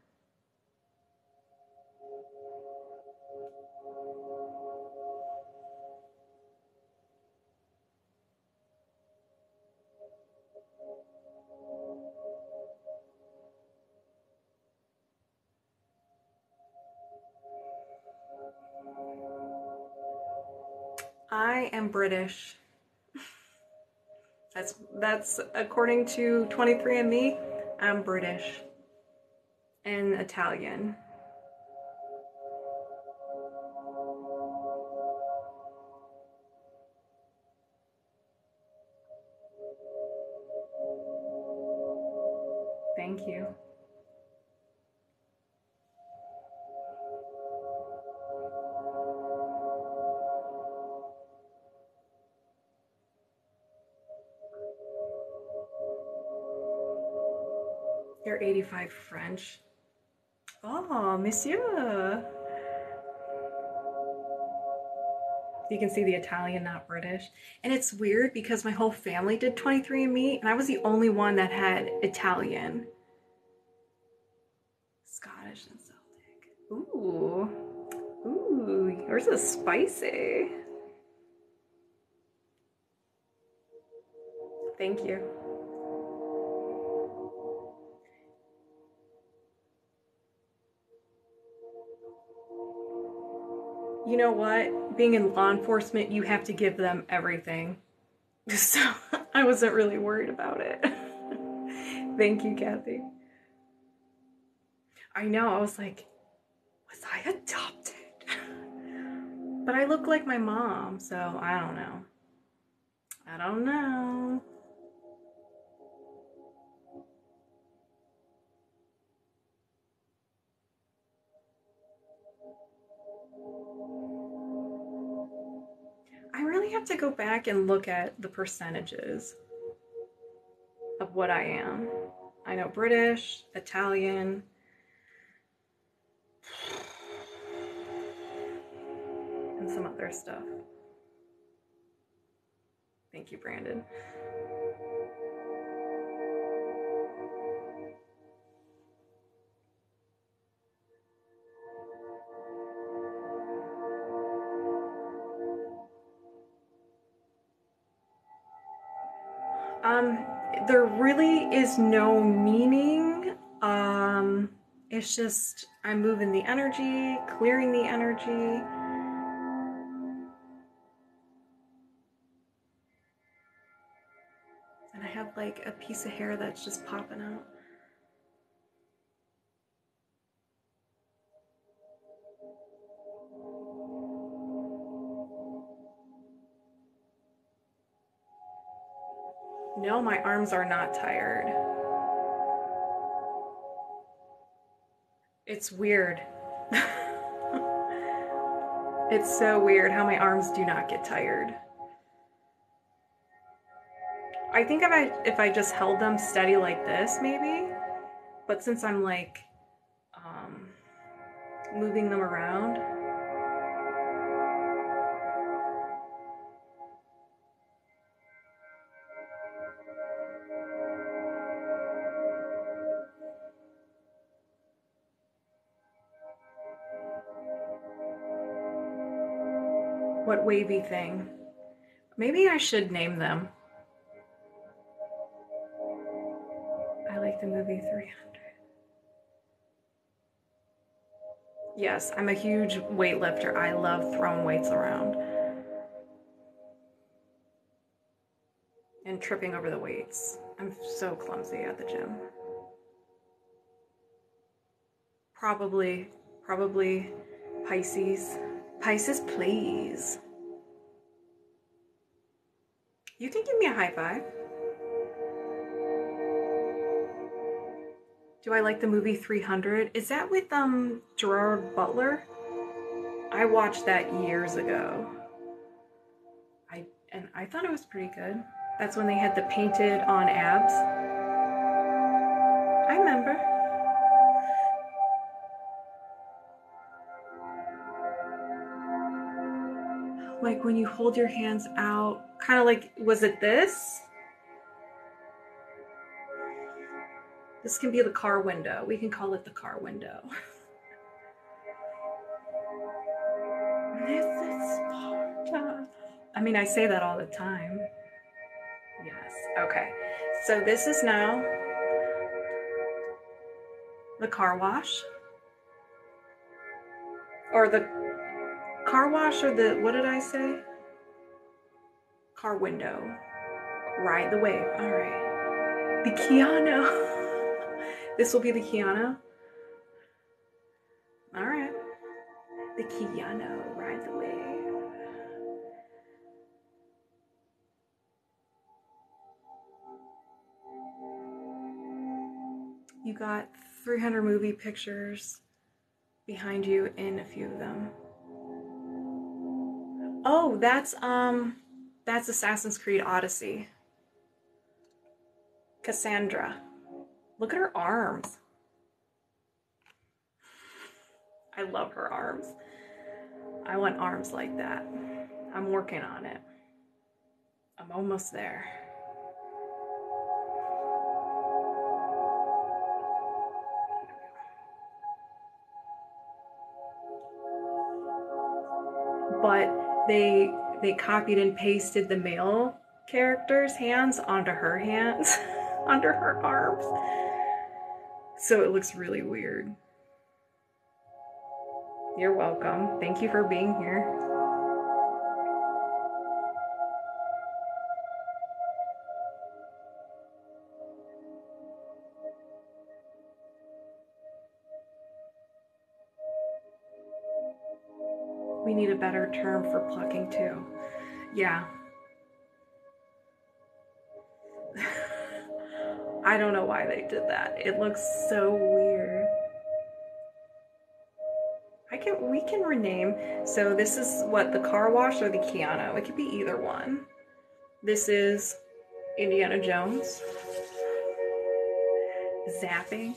[SPEAKER 1] I am British. That's according to 23andMe, I'm British and Italian. Thank you. You're 85 French. Oh, monsieur. You can see the Italian, not British. And it's weird because my whole family did 23andMe, and I was the only one that had Italian. Scottish and Celtic. Ooh. Ooh, yours is spicy. Thank you. You know what? Being in law enforcement, you have to give them everything. So I wasn't really worried about it. Thank you, Kathy. I know, I was like, was I adopted? But I look like my mom, so I don't know. I don't know. I really have to go back and look at the percentages of what I am. I know British, Italian, and some other stuff. Thank you, Brandon. There really is no meaning. It's just I'm moving the energy, clearing the energy. And I have like a piece of hair that's just popping out. No, my arms are not tired. It's weird. It's so weird how my arms do not get tired. I think if I just held them steady like this, maybe. But since I'm like moving them around. What wavy thing? Maybe I should name them. I like the movie 300. Yes, I'm a huge weightlifter. I love throwing weights around. And tripping over the weights. I'm so clumsy at the gym. Probably Pisces. Pisces, please. You can give me a high five. Do I like the movie 300? Is that with Gerard Butler? I watched that years ago. I thought it was pretty good. That's when they had the painted on abs. I remember. Like when you hold your hands out, kind of like, was it this? This can be the car window. We can call it the car window. This is Sparta. I mean, I say that all the time. Yes, okay. So this is now the car wash. Or the car wash, or the, what did I say? Car window. Ride the wave, all right. The Keanu. This will be the Keanu. All right. The Keanu, ride the wave. You got 300 movie pictures behind you in a few of them. Oh, that's Assassin's Creed Odyssey. Cassandra. Look at her arms. I love her arms. I want arms like that. I'm working on it. I'm almost there. But they copied and pasted the male character's hands onto her hands, under her arms. So it looks really weird. You're welcome. Thank you for being here. We need a better term for plucking too. Yeah. I don't know why they did that. It looks so weird. We can rename. So this is what, the car wash or the Keanu? It could be either one. This is Indiana Jones. Zapping.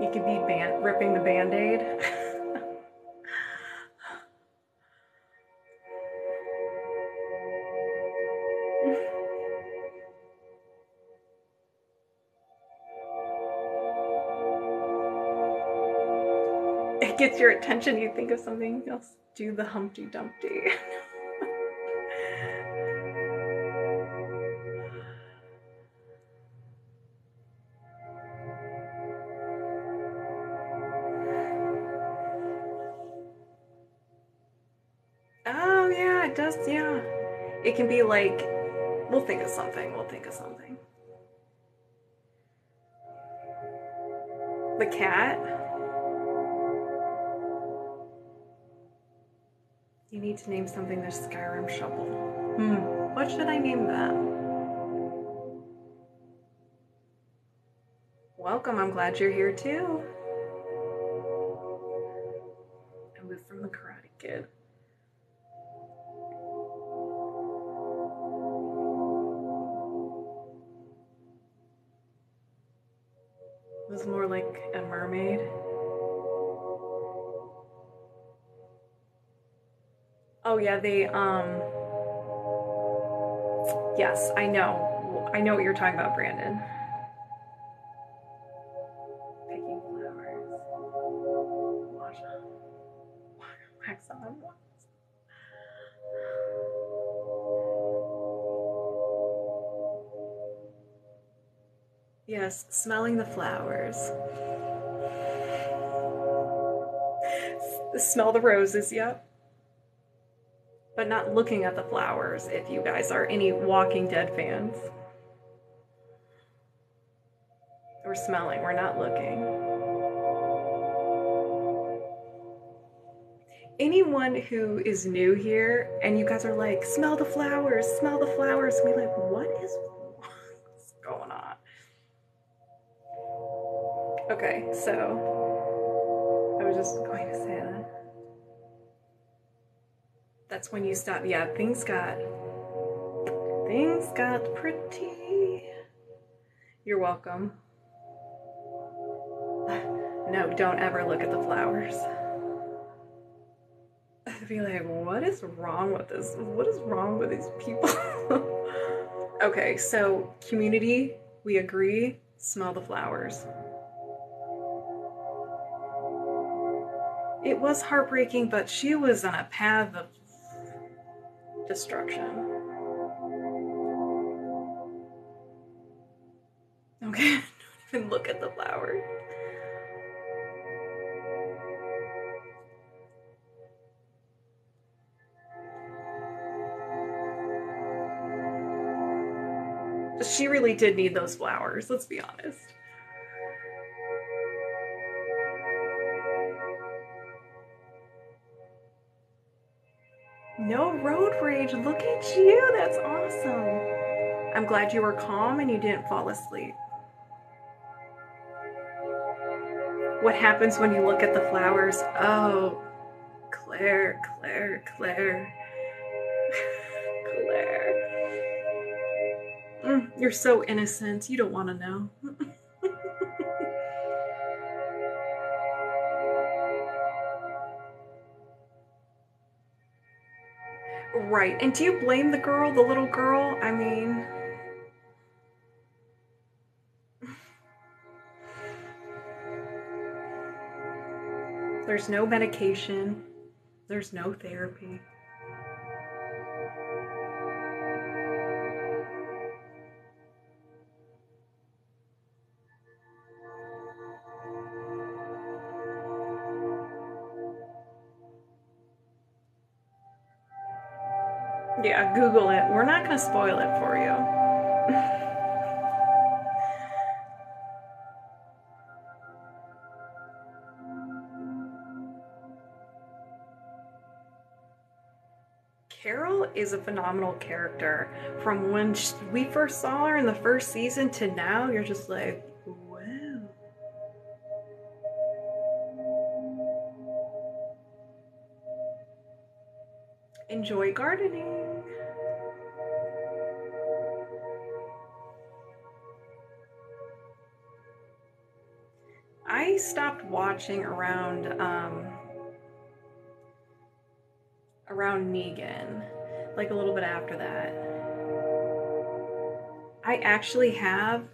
[SPEAKER 1] You could be ripping the Band-Aid. It gets your attention, you think of something else. Do the Humpty Dumpty. Oh yeah, it does, yeah. It can be like, we'll think of something. The cat. You need to name something the Skyrim shovel. What should I name that? Welcome, I'm glad you're here too. I moved from the Karate Kid. It was more like a mermaid. Oh yeah, they, yes, I know what you're talking about, Brandon. Picking flowers. Wax on. Yes, smelling the flowers. Smell the roses, yep. But not looking at the flowers, if you guys are any Walking Dead fans. We're smelling, we're not looking. Anyone who is new here and you guys are like, smell the flowers, we're like, what's going on? Okay, so I was just going to say that. That's when you stop. Yeah, things got pretty. You're welcome. No, don't ever look at the flowers. I'd be like, what is wrong with this? What is wrong with these people? Okay, so community, we agree, smell the flowers. It was heartbreaking, but she was on a path of destruction. Okay, don't even look at the flowers. She really did need those flowers, let's be honest. No road rage, look at you, that's awesome. I'm glad you were calm and you didn't fall asleep. What happens when you look at the flowers? Oh, Claire. Claire. You're so innocent, you don't want to know. Right, and do you blame the girl, the little girl? I mean... There's no medication. There's no therapy. Yeah, Google it. We're not going to spoil it for you. Carol is a phenomenal character. From when we first saw her in the first season to now, you're just like, wow. Enjoy gardening. I stopped watching around Negan, like a little bit after that. I actually have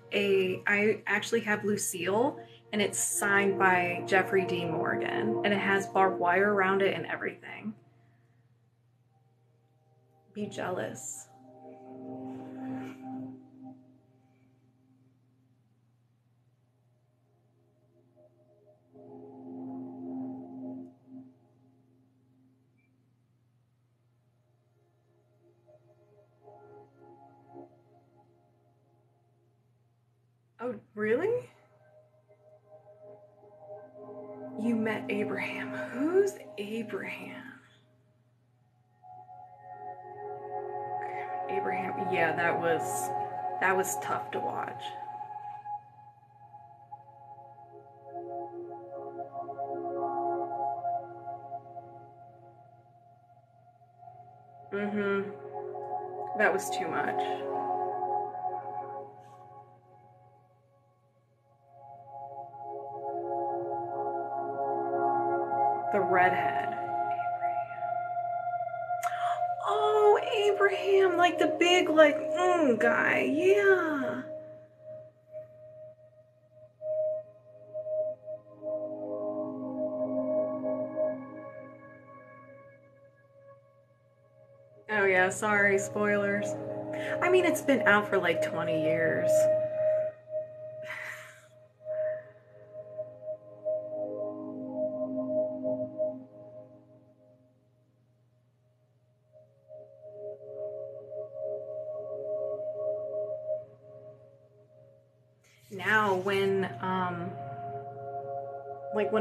[SPEAKER 1] Lucille, and it's signed by Jeffrey D. Morgan, and it has barbed wire around it and everything. Be jealous. Oh, really? You met Abraham. Who's Abraham? Abraham, yeah, that was tough to watch. That was too much. The redhead. Oh, Abraham, like the big, like, guy, yeah. Oh yeah, sorry, spoilers. I mean, it's been out for like 20 years. Now when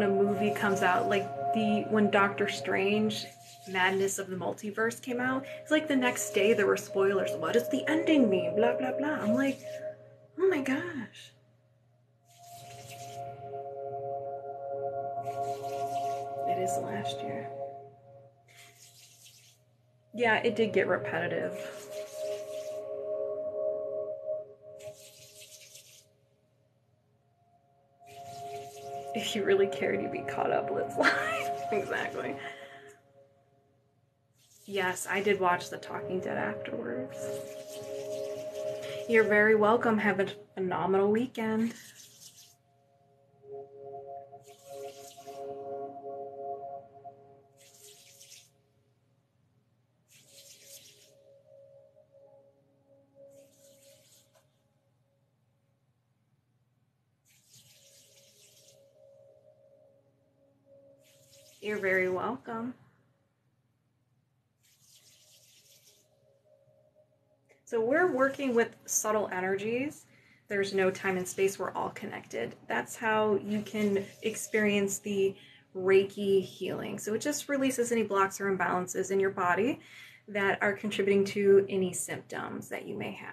[SPEAKER 1] a movie comes out, like when Doctor Strange Madness of the Multiverse came out, it's like the next day there were spoilers. What does the ending mean? Blah blah blah. I'm like, oh my gosh. It is last year. Yeah, it did get repetitive. If you really cared, you'd be caught up. Let's live. Exactly. Yes, I did watch The Talking Dead afterwards. You're very welcome. Have a phenomenal weekend. You're very welcome. So we're working with subtle energies. There's no time and space. We're all connected. That's how you can experience the Reiki healing. So it just releases any blocks or imbalances in your body that are contributing to any symptoms that you may have.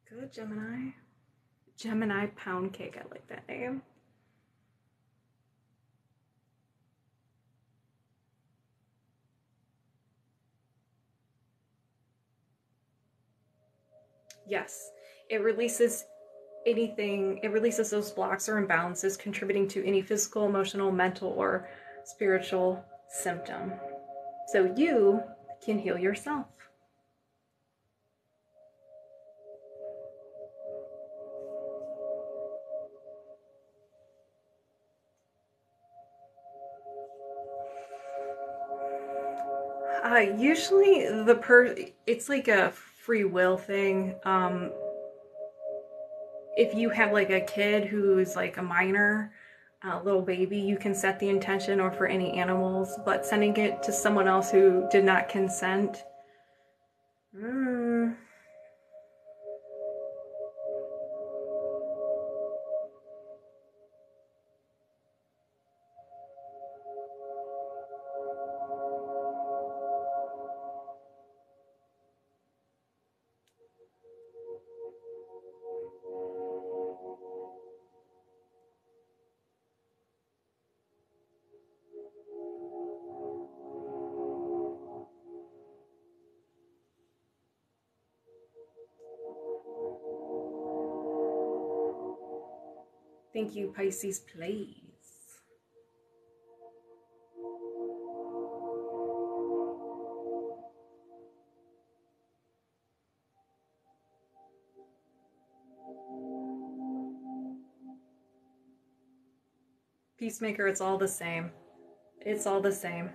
[SPEAKER 1] Good, Gemini. Gemini pound cake. I like that name. Yes, it releases anything, it releases those blocks or imbalances contributing to any physical, emotional, mental, or spiritual symptom. So you can heal yourself. Usually it's like a free will thing. If you have like a kid who's like a minor, little baby, you can set the intention, or for any animals, but sending it to someone else who did not consent, Thank you, Pisces, please. Peacemaker, it's all the same. It's all the same.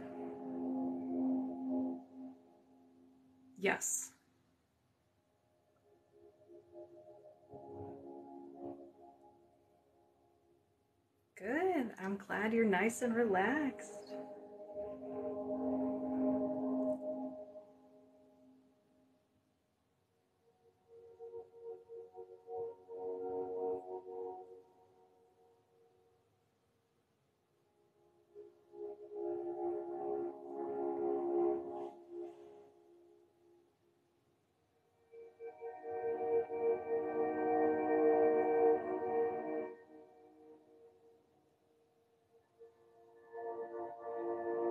[SPEAKER 1] Yes. Good. I'm glad you're nice and relaxed.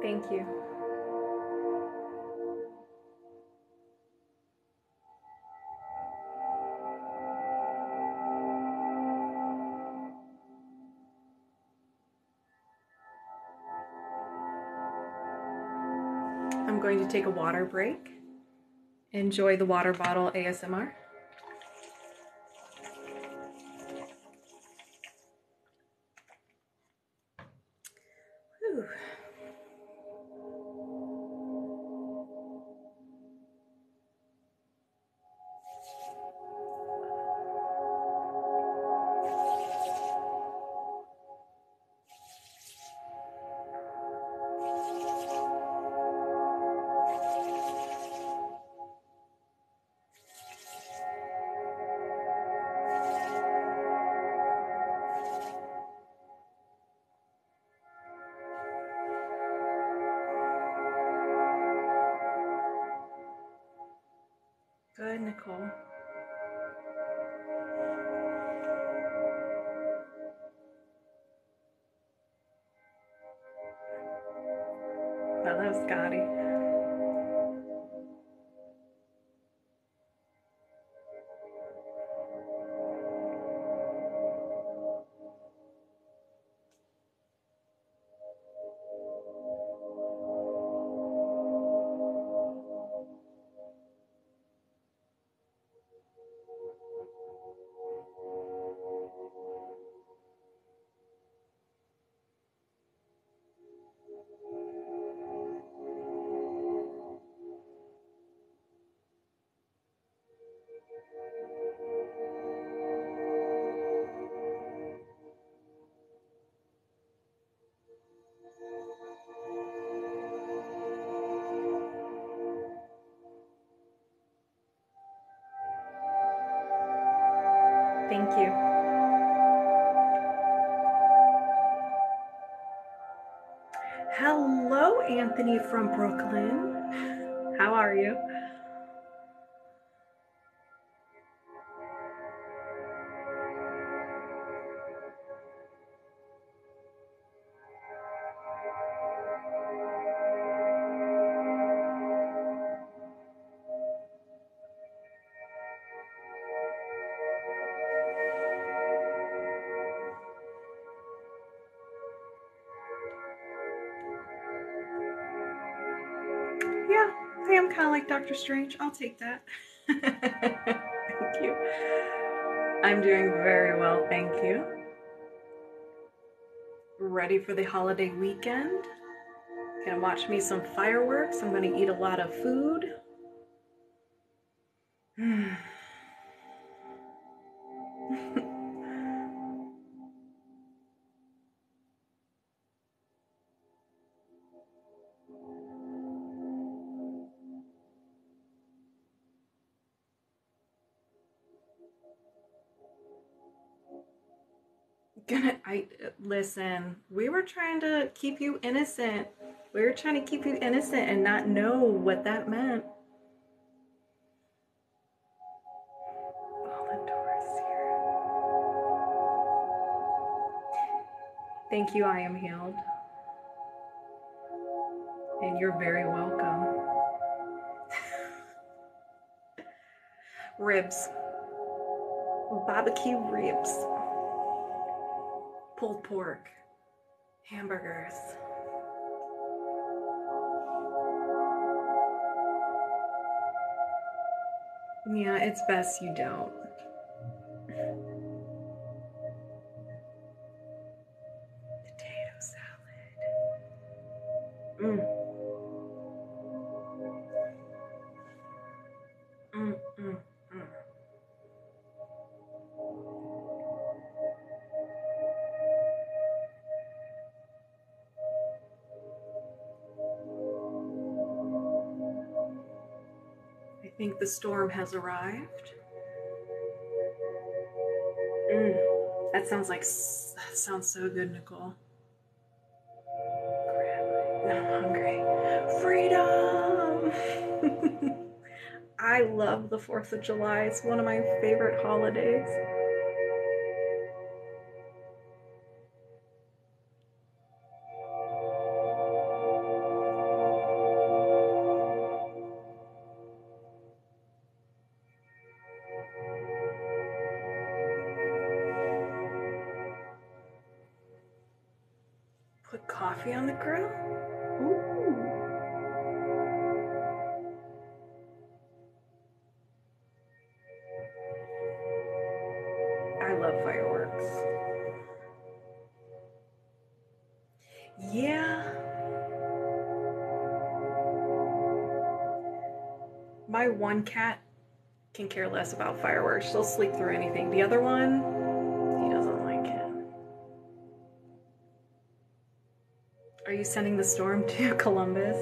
[SPEAKER 1] Thank you. I'm going to take a water break. Enjoy the water bottle ASMR. Whew. Good, Nicole. Hello, Scotty. Thank you. Hello, Anthony from Brooklyn. How are you? Yeah, I am kind of like Dr. Strange. I'll take that. Thank you. I'm doing very well, thank you. Ready for the holiday weekend. Gonna watch me some fireworks. I'm gonna eat a lot of food. Listen, we were trying to keep you innocent. We were trying to keep you innocent and not know what that meant. Thank you, I am healed. And you're very welcome. Ribs. Barbecue ribs. Pulled pork. Hamburgers. Yeah, it's best you don't. Potato salad. Mm. Mm, mm, mm. I think the storm has arrived. That sounds so good, Nicole. Now I'm hungry. Freedom! I love the 4th of July. It's one of my favorite holidays. Put coffee on the grill? Ooh. I love fireworks. Yeah. My one cat can care less about fireworks. She'll sleep through anything. The other one, he doesn't like it. Are you sending the storm to Columbus?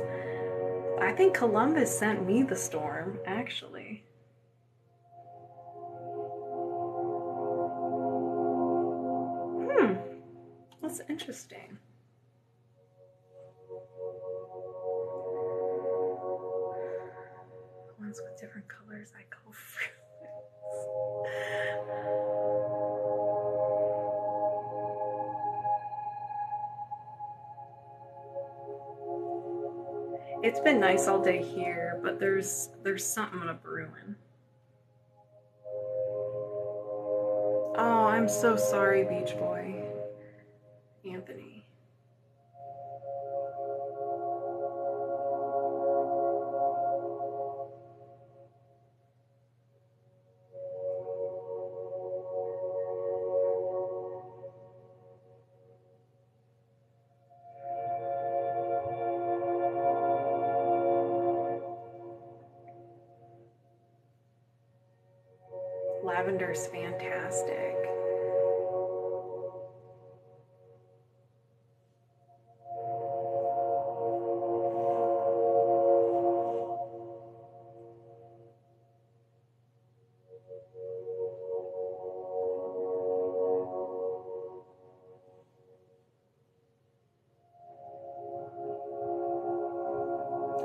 [SPEAKER 1] I think Columbus sent me the storm, actually. That's interesting. Ones with different colors I call fruits. It's been nice all day here, but there's something a brewing. Oh, I'm so sorry, Beach Boy. Anthony. Lavender's fantastic.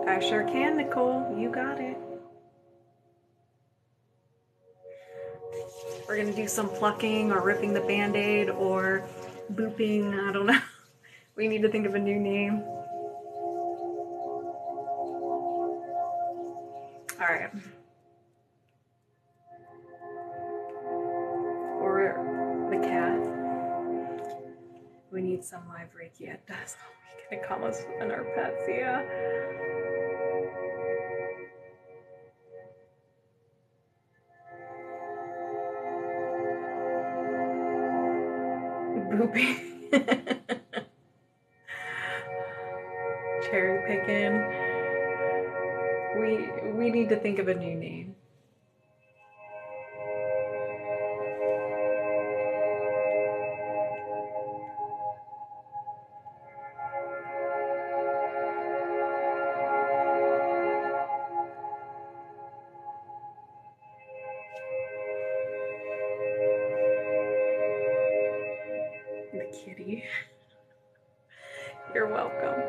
[SPEAKER 1] I sure can, Nicole. You got it. We're gonna do some plucking or ripping the band-aid or booping, I don't know. We need to think of a new name. All right. Or the cat. We need some live Reiki at dusk. We can calm us and our pets, yeah. Booping. Cherry picking. We need to think of a new name. The kitty. You're welcome.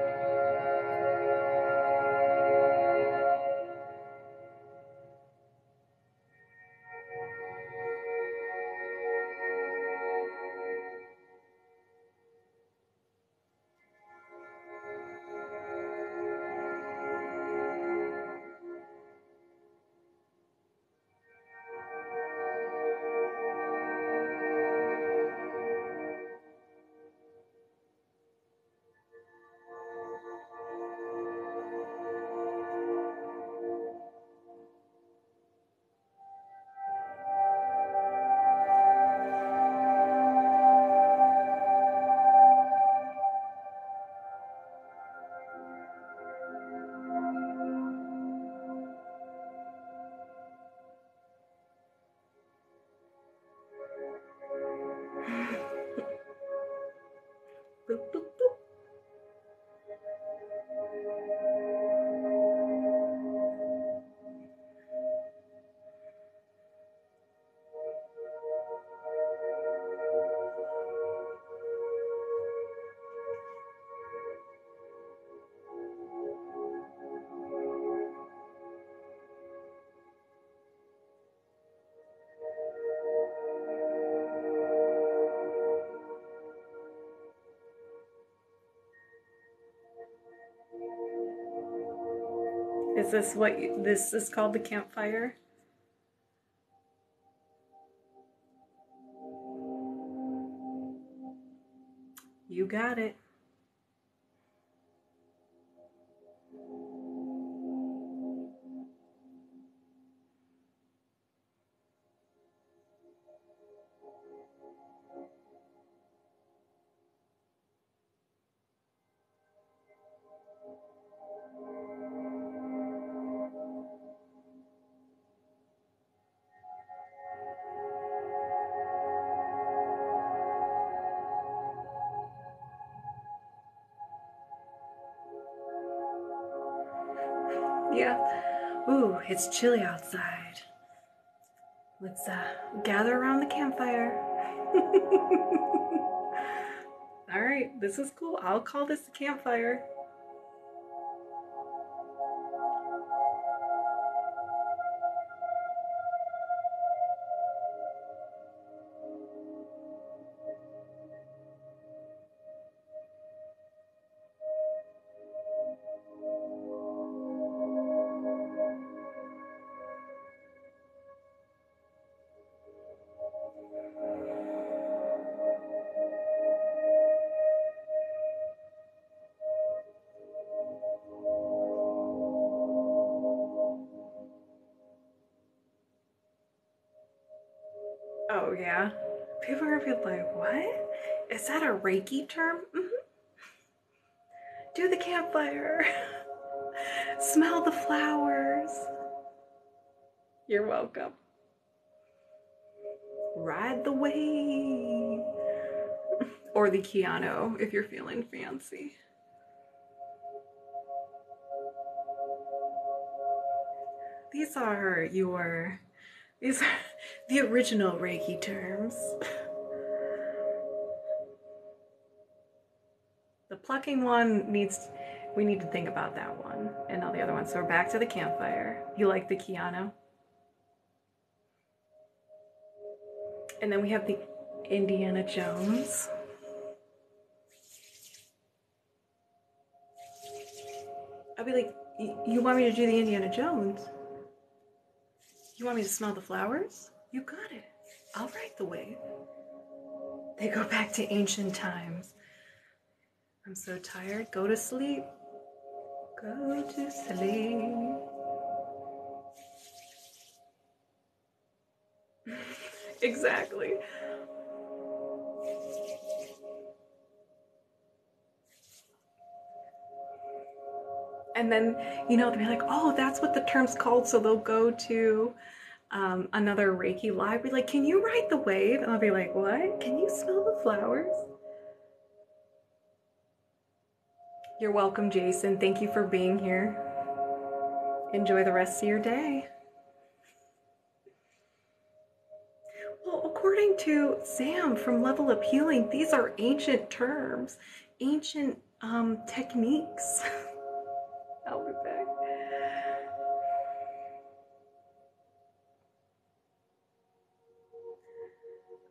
[SPEAKER 1] Is this what this is called, the campfire? You got it. Yeah. Ooh, it's chilly outside. Let's gather around the campfire. All right, this is cool. I'll call this the campfire. Oh, yeah. People are gonna be like, what? Is that a Reiki term? Mm-hmm. Do the campfire. Smell the flowers. You're welcome. Ride the wave. Or the CANNOT if you're feeling fancy. These are the original Reiki terms. The plucking one we need to think about that one and all the other ones. So we're back to the campfire. You like the CANNOT? And then we have the Indiana Jones. I'll be like, you want me to do the Indiana Jones? You want me to smell the flowers? You got it. I'll ride the wave. They go back to ancient times. I'm so tired. Go to sleep. Go to sleep. Exactly. And then, they'll be like, oh, that's what the term's called. So they'll go to another Reiki live. Be like, can you ride the wave? And I'll be like, what? Can you smell the flowers? You're welcome, Jason. Thank you for being here. Enjoy the rest of your day. Well, according to Sam from Level Up Healing, these are ancient terms, ancient techniques. I'll be back.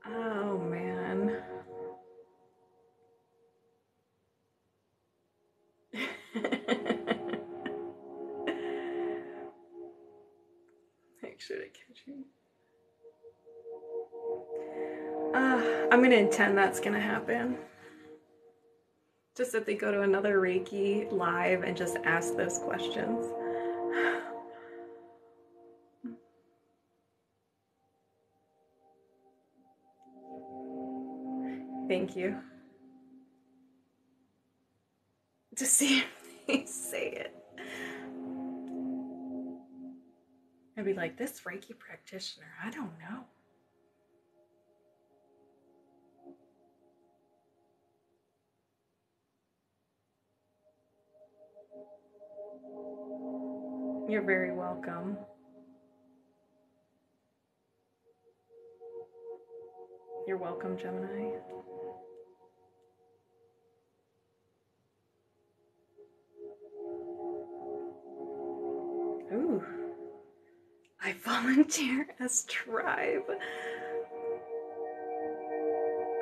[SPEAKER 1] Oh, man. Make sure to catch you. I'm going to intend that's going to happen. Just that they go to another Reiki live and just ask those questions. Thank you. To see if they say it. I'd be like, this Reiki practitioner, I don't know. You're very welcome. You're welcome, Gemini. Ooh. I volunteer as tribe.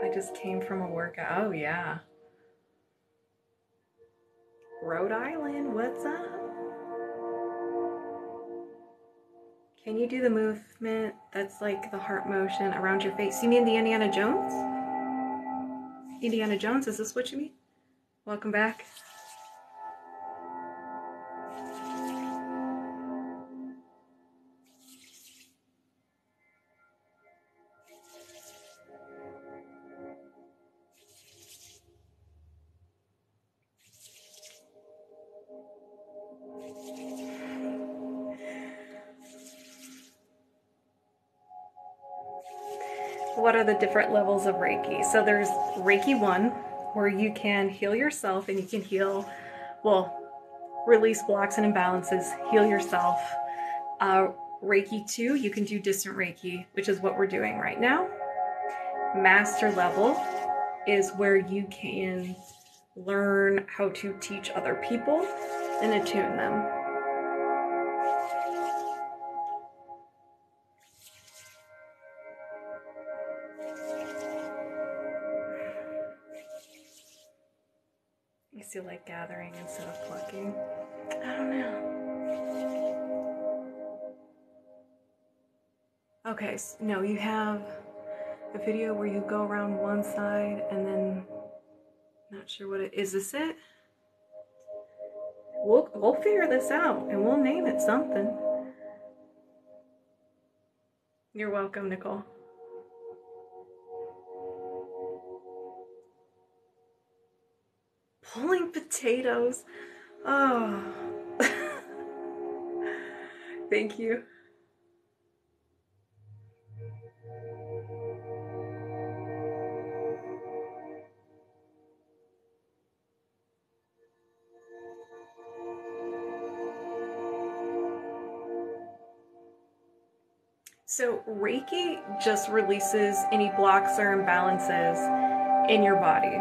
[SPEAKER 1] I just came from a workout. Oh, yeah. Rhode Island, what's up? Can you do the movement that's like the heart motion around your face? You mean the Indiana Jones? Indiana Jones, is this what you mean? Welcome back. What are the different levels of Reiki? So there's Reiki 1, where you can heal yourself and you can heal, well, release blocks and imbalances, heal yourself. Reiki 2, you can do distant Reiki, which is what we're doing right now. Master level is where you can learn how to teach other people and attune them. You feel like gathering instead of plucking. I don't know. Okay, so no, you have a video where you go around one side and then, not sure what it is. This it? We'll figure this out and we'll name it something. You're welcome, Nicole. Pulling potatoes. Oh. Thank you. So Reiki just releases any blocks or imbalances in your body,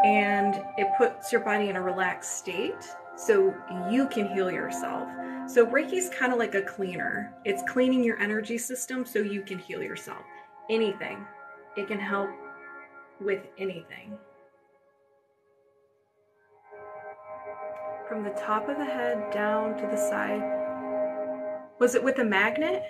[SPEAKER 1] and it puts your body in a relaxed state so you can heal yourself. So Reiki is kind of like a cleaner. It's cleaning your energy system so you can heal yourself. Anything. It can help with anything. From the top of the head down to the side. Was it with a magnet?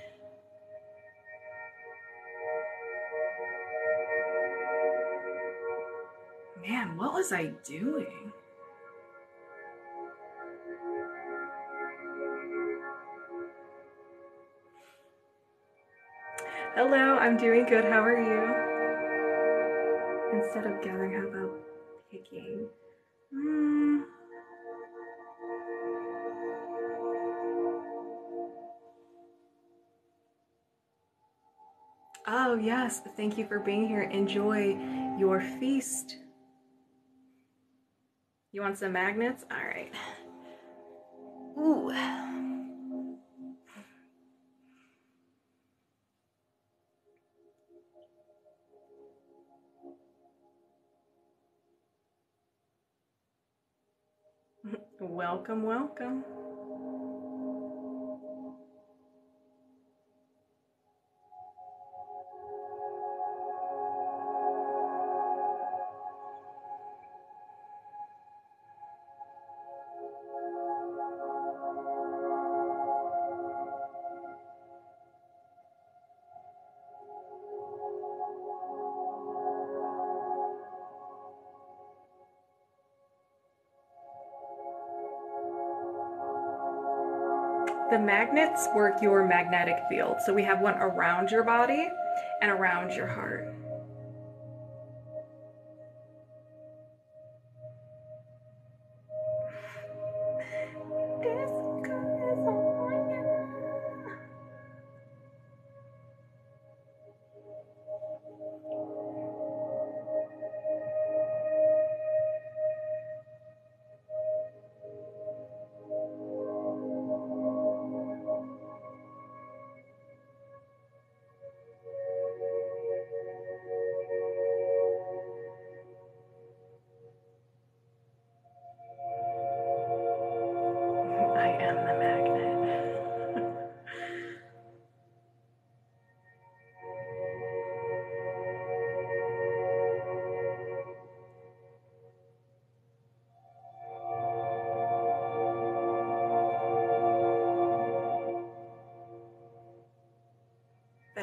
[SPEAKER 1] Man, what was I doing? Hello, I'm doing good. How are you? Instead of gathering, how about picking? Oh, yes. Thank you for being here. Enjoy your feast. You want some magnets? All right. Ooh. Welcome, welcome. The magnets work your magnetic field. So we have one around your body and around your heart.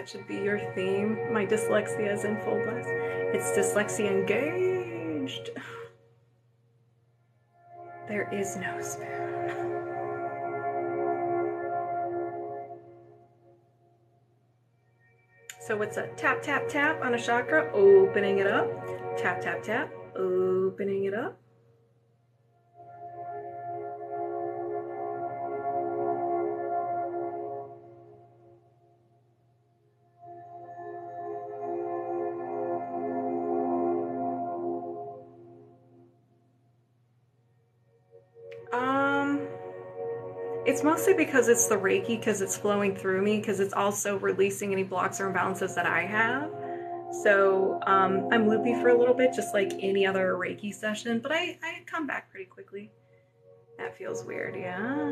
[SPEAKER 1] That should be your theme. My dyslexia is in full blast. It's dyslexia engaged. There is no spoon. So it's a tap, tap, tap on a chakra, opening it up. Tap, tap, tap, opening it up. It's mostly because it's the Reiki, because it's flowing through me, because it's also releasing any blocks or imbalances that I have. So I'm loopy for a little bit, just like any other Reiki session, but I come back pretty quickly. That feels weird, yeah. And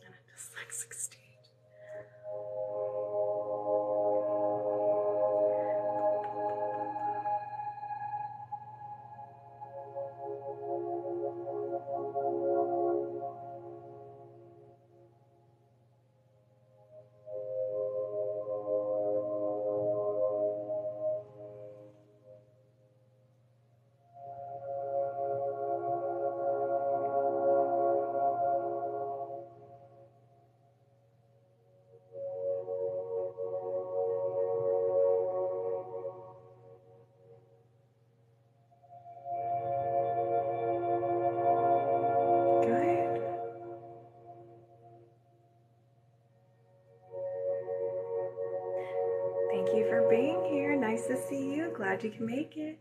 [SPEAKER 1] a dyslexic stage. Thank you for being here. Nice to see you. Glad you can make it.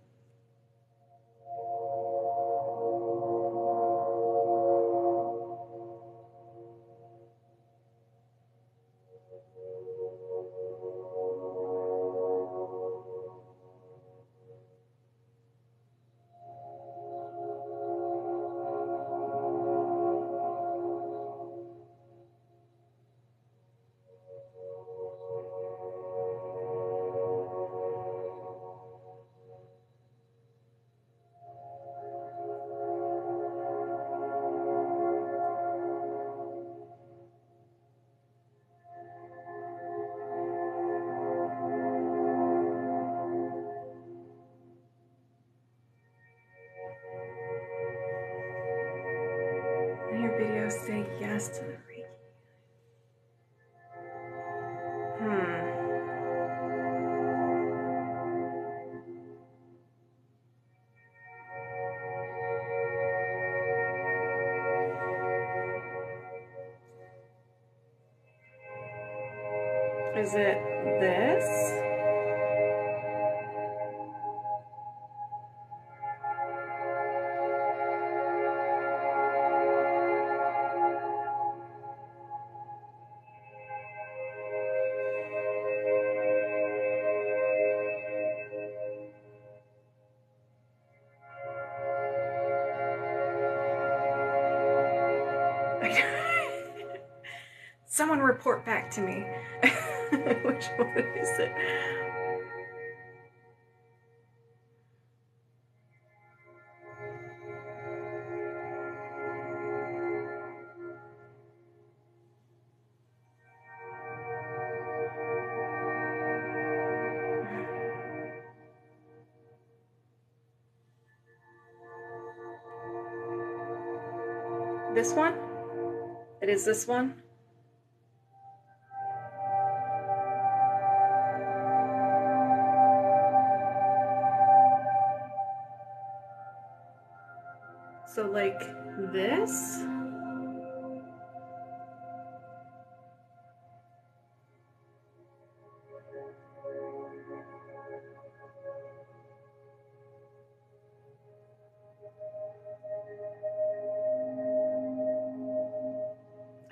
[SPEAKER 1] In your video, say yes to the Reiki. Is it this? Someone report back to me. Which one is it? This one? It is this one? So like this?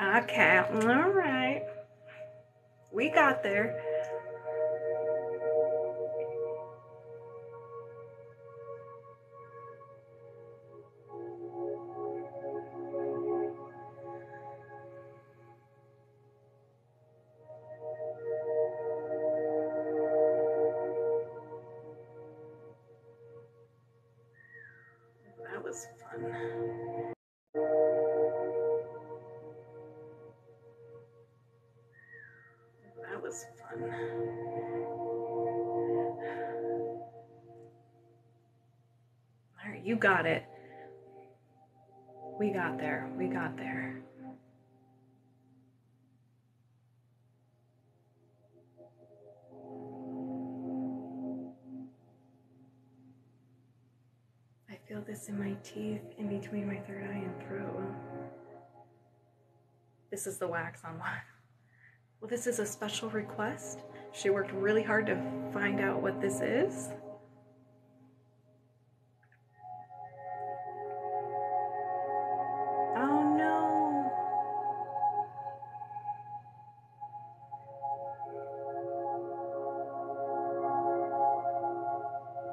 [SPEAKER 1] Okay, all right. We got there. That was fun. was fun. All right, you got it. We got there. We got there. I feel this in my teeth, in between my third eye and throat. This is the wax on one. Well, this is a special request. She worked really hard to find out what this is. Oh no.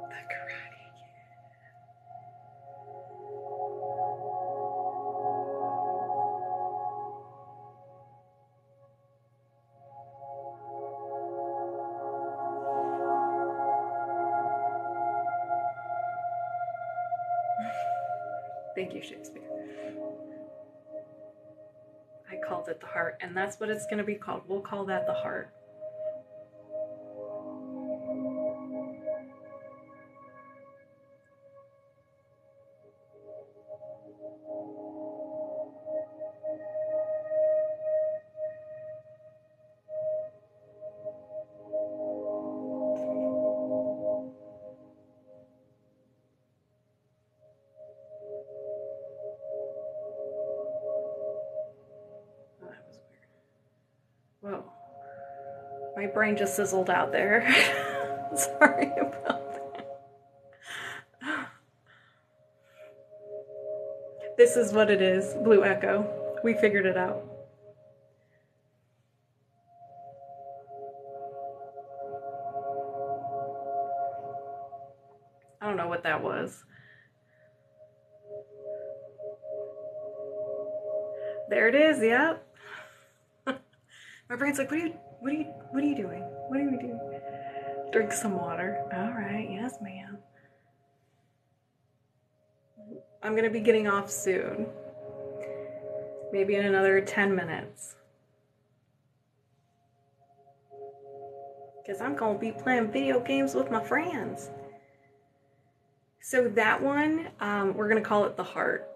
[SPEAKER 1] The Karate Kid. Thank you, Shakespeare. I called it the heart, and that's what it's going to be called. We'll call that the heart. Whoa. My brain just sizzled out there. Sorry about that. This is what it is, Blue Echo. We figured it out. I don't know what that was. There it is, yep. My brain's like, what are you doing? What are we doing? Drink some water. All right, yes, ma'am. I'm gonna be getting off soon. Maybe in another 10 minutes. Because I'm gonna be playing video games with my friends. So that one, we're gonna call it the heart.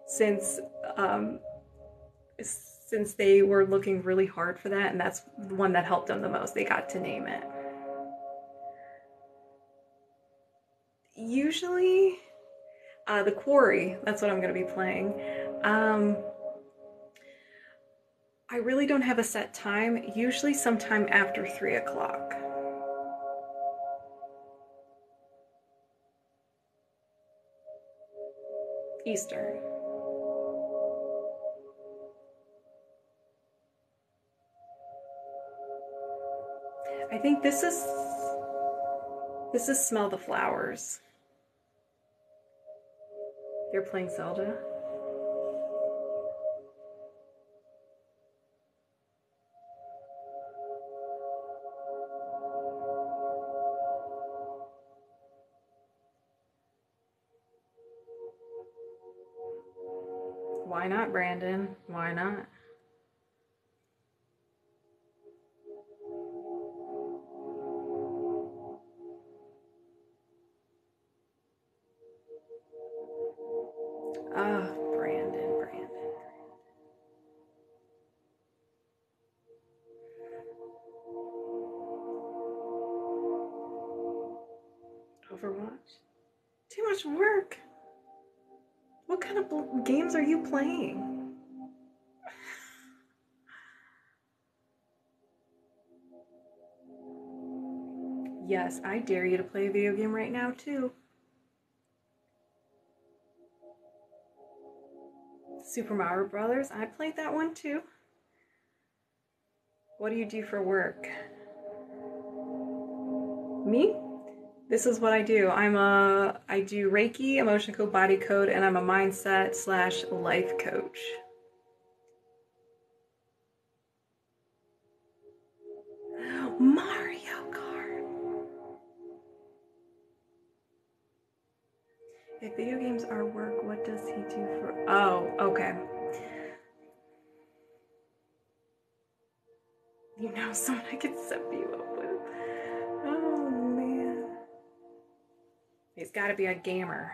[SPEAKER 1] Since they were looking really hard for that, and that's the one that helped them the most. They got to name it. Usually, the Quarry, that's what I'm going to be playing. I really don't have a set time, usually sometime after 3 o'clock. Eastern. I think this is Smell the Flowers. You're playing Zelda? Why not, Brandon? Why not? Brandon. Overwatch? Too much work. What kind of games are you playing? Yes, I dare you to play a video game right now, too. Super Mario Brothers, I played that one, too. What do you do for work? Me? This is what I do. I do Reiki, emotion code, body code, and I'm a mindset / life coach. Mario Kart. If video games are work, what does he do for... Oh, okay. You know someone I could set you up with. Oh man. He's got to be a gamer.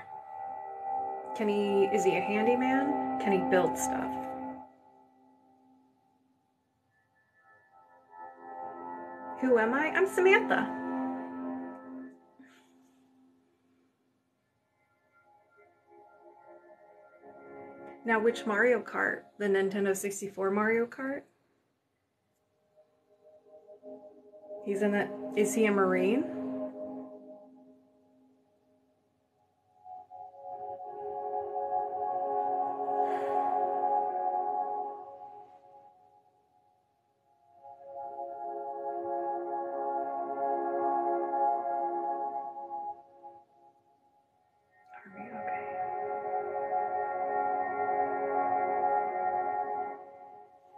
[SPEAKER 1] Is he a handyman? Can he build stuff? Who am I? I'm Samantha. Now, which Mario Kart? The Nintendo 64 Mario Kart? He's in it. Is he a Marine?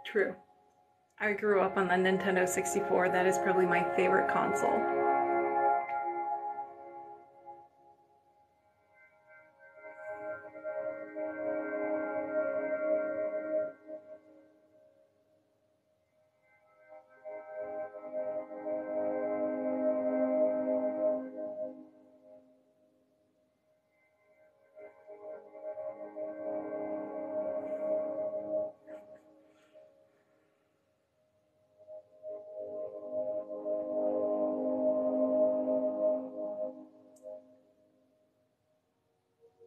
[SPEAKER 1] True. I grew up on the Nintendo 64. That is probably my favorite console.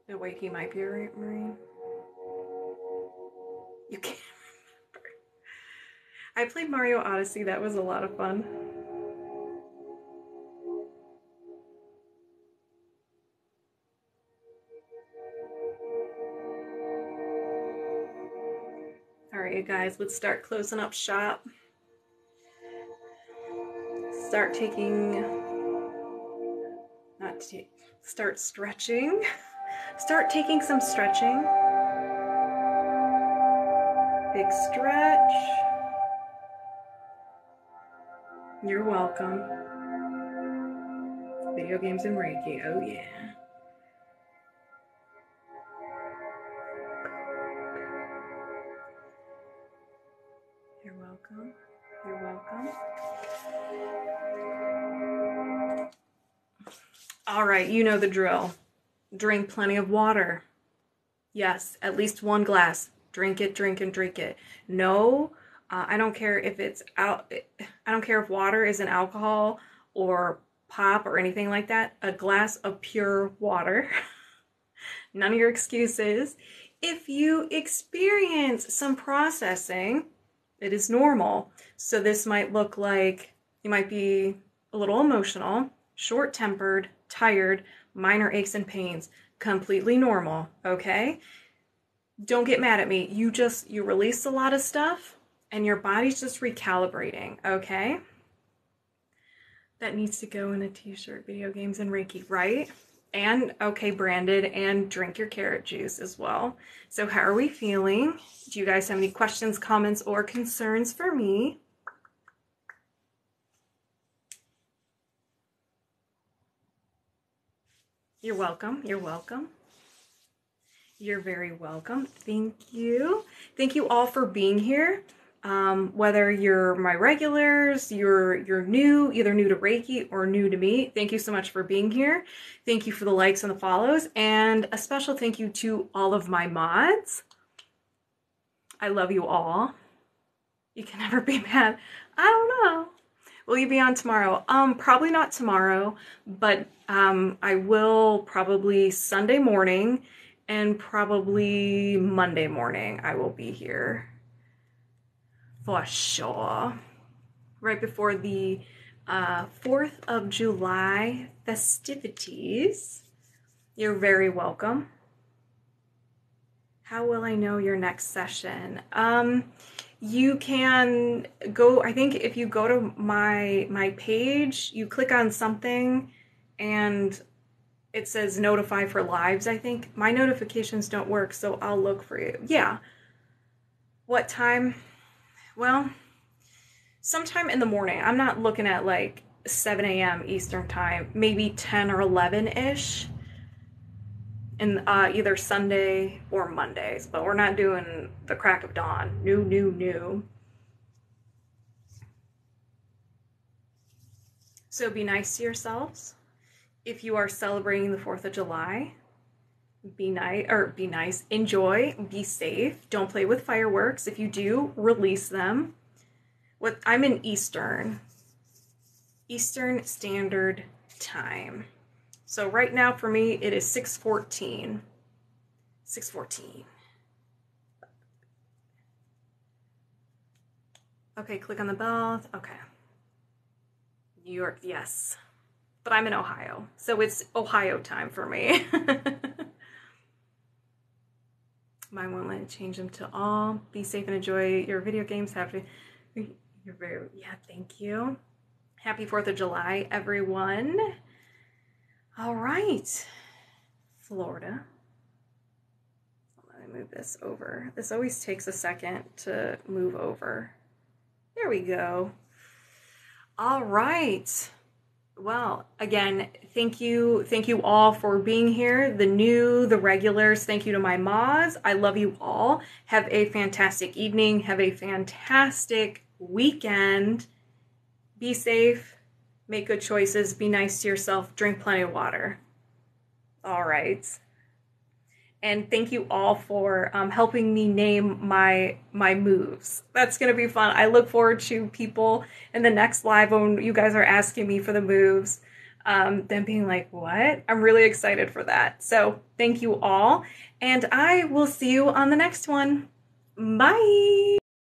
[SPEAKER 1] No, wait, he might be a Marine. You can't remember. I played Mario Odyssey. That was a lot of fun. All right, you guys, let's start closing up shop. Start stretching. Start taking some stretching. Big stretch. You're welcome. Video games and Reiki. Oh yeah. You're welcome. You're welcome. All right, you know the drill. Drink plenty of water. Yes, at least 1 glass. Drink it, drink and drink it. No, I don't care if it's out. I don't care if water is an alcohol or pop or anything like that. A glass of pure water. None of your excuses. If you experience some processing, it is normal. So this might look like you might be a little emotional, short-tempered, tired, minor aches and pains. Completely normal, okay? Don't get mad at me. You release a lot of stuff and your body's just recalibrating, okay? That needs to go in a t-shirt, video games and Reiki, right? And, okay, branded, and drink your carrot juice as well. So how are we feeling? Do you guys have any questions, comments, or concerns for me? You're welcome. You're welcome. You're very welcome. Thank you. Thank you all for being here. Whether you're my regulars, you're new, either new to Reiki or new to me, thank you so much for being here. Thank you for the likes and the follows, and a special thank you to all of my mods. I love you all. You can never be mad. I don't know. Will you be on tomorrow? Probably not tomorrow, but I will probably Sunday morning and probably Monday morning I will be here. For sure. Right before the 4th of July festivities. You're very welcome. How will I know your next session? You can go, I think if you go to my page, you click on something and it says notify for lives, I think. My notifications don't work, so I'll look for you. Yeah. What time? Well, sometime in the morning. I'm not looking at like 7 a.m. Eastern time, maybe 10 or 11-ish. And either Sunday or Mondays, but we're not doing the crack of dawn. No. So be nice to yourselves. If you are celebrating the 4th of July, be nice, enjoy, be safe. Don't play with fireworks. If you do, release them. I'm in Eastern Standard Time. So right now for me, it is 6:14. 6:14. Okay, click on the bell. Okay. New York, yes. But I'm in Ohio, so it's Ohio time for me. Mine won't let it change them to all. Be safe and enjoy your video games. Yeah, thank you. Happy 4th of July, everyone. All right. Florida. Let me move this over. This always takes a second to move over. There we go. All right. Well, again, thank you all for being here. The regulars, thank you to my mods. I love you all. Have a fantastic evening. Have a fantastic weekend. Be safe. Make good choices. Be nice to yourself. Drink plenty of water. All right. And thank you all for helping me name my moves. That's going to be fun. I look forward to people in the next live when you guys are asking me for the moves. Then being like, what? I'm really excited for that. So thank you all. And I will see you on the next one. Bye.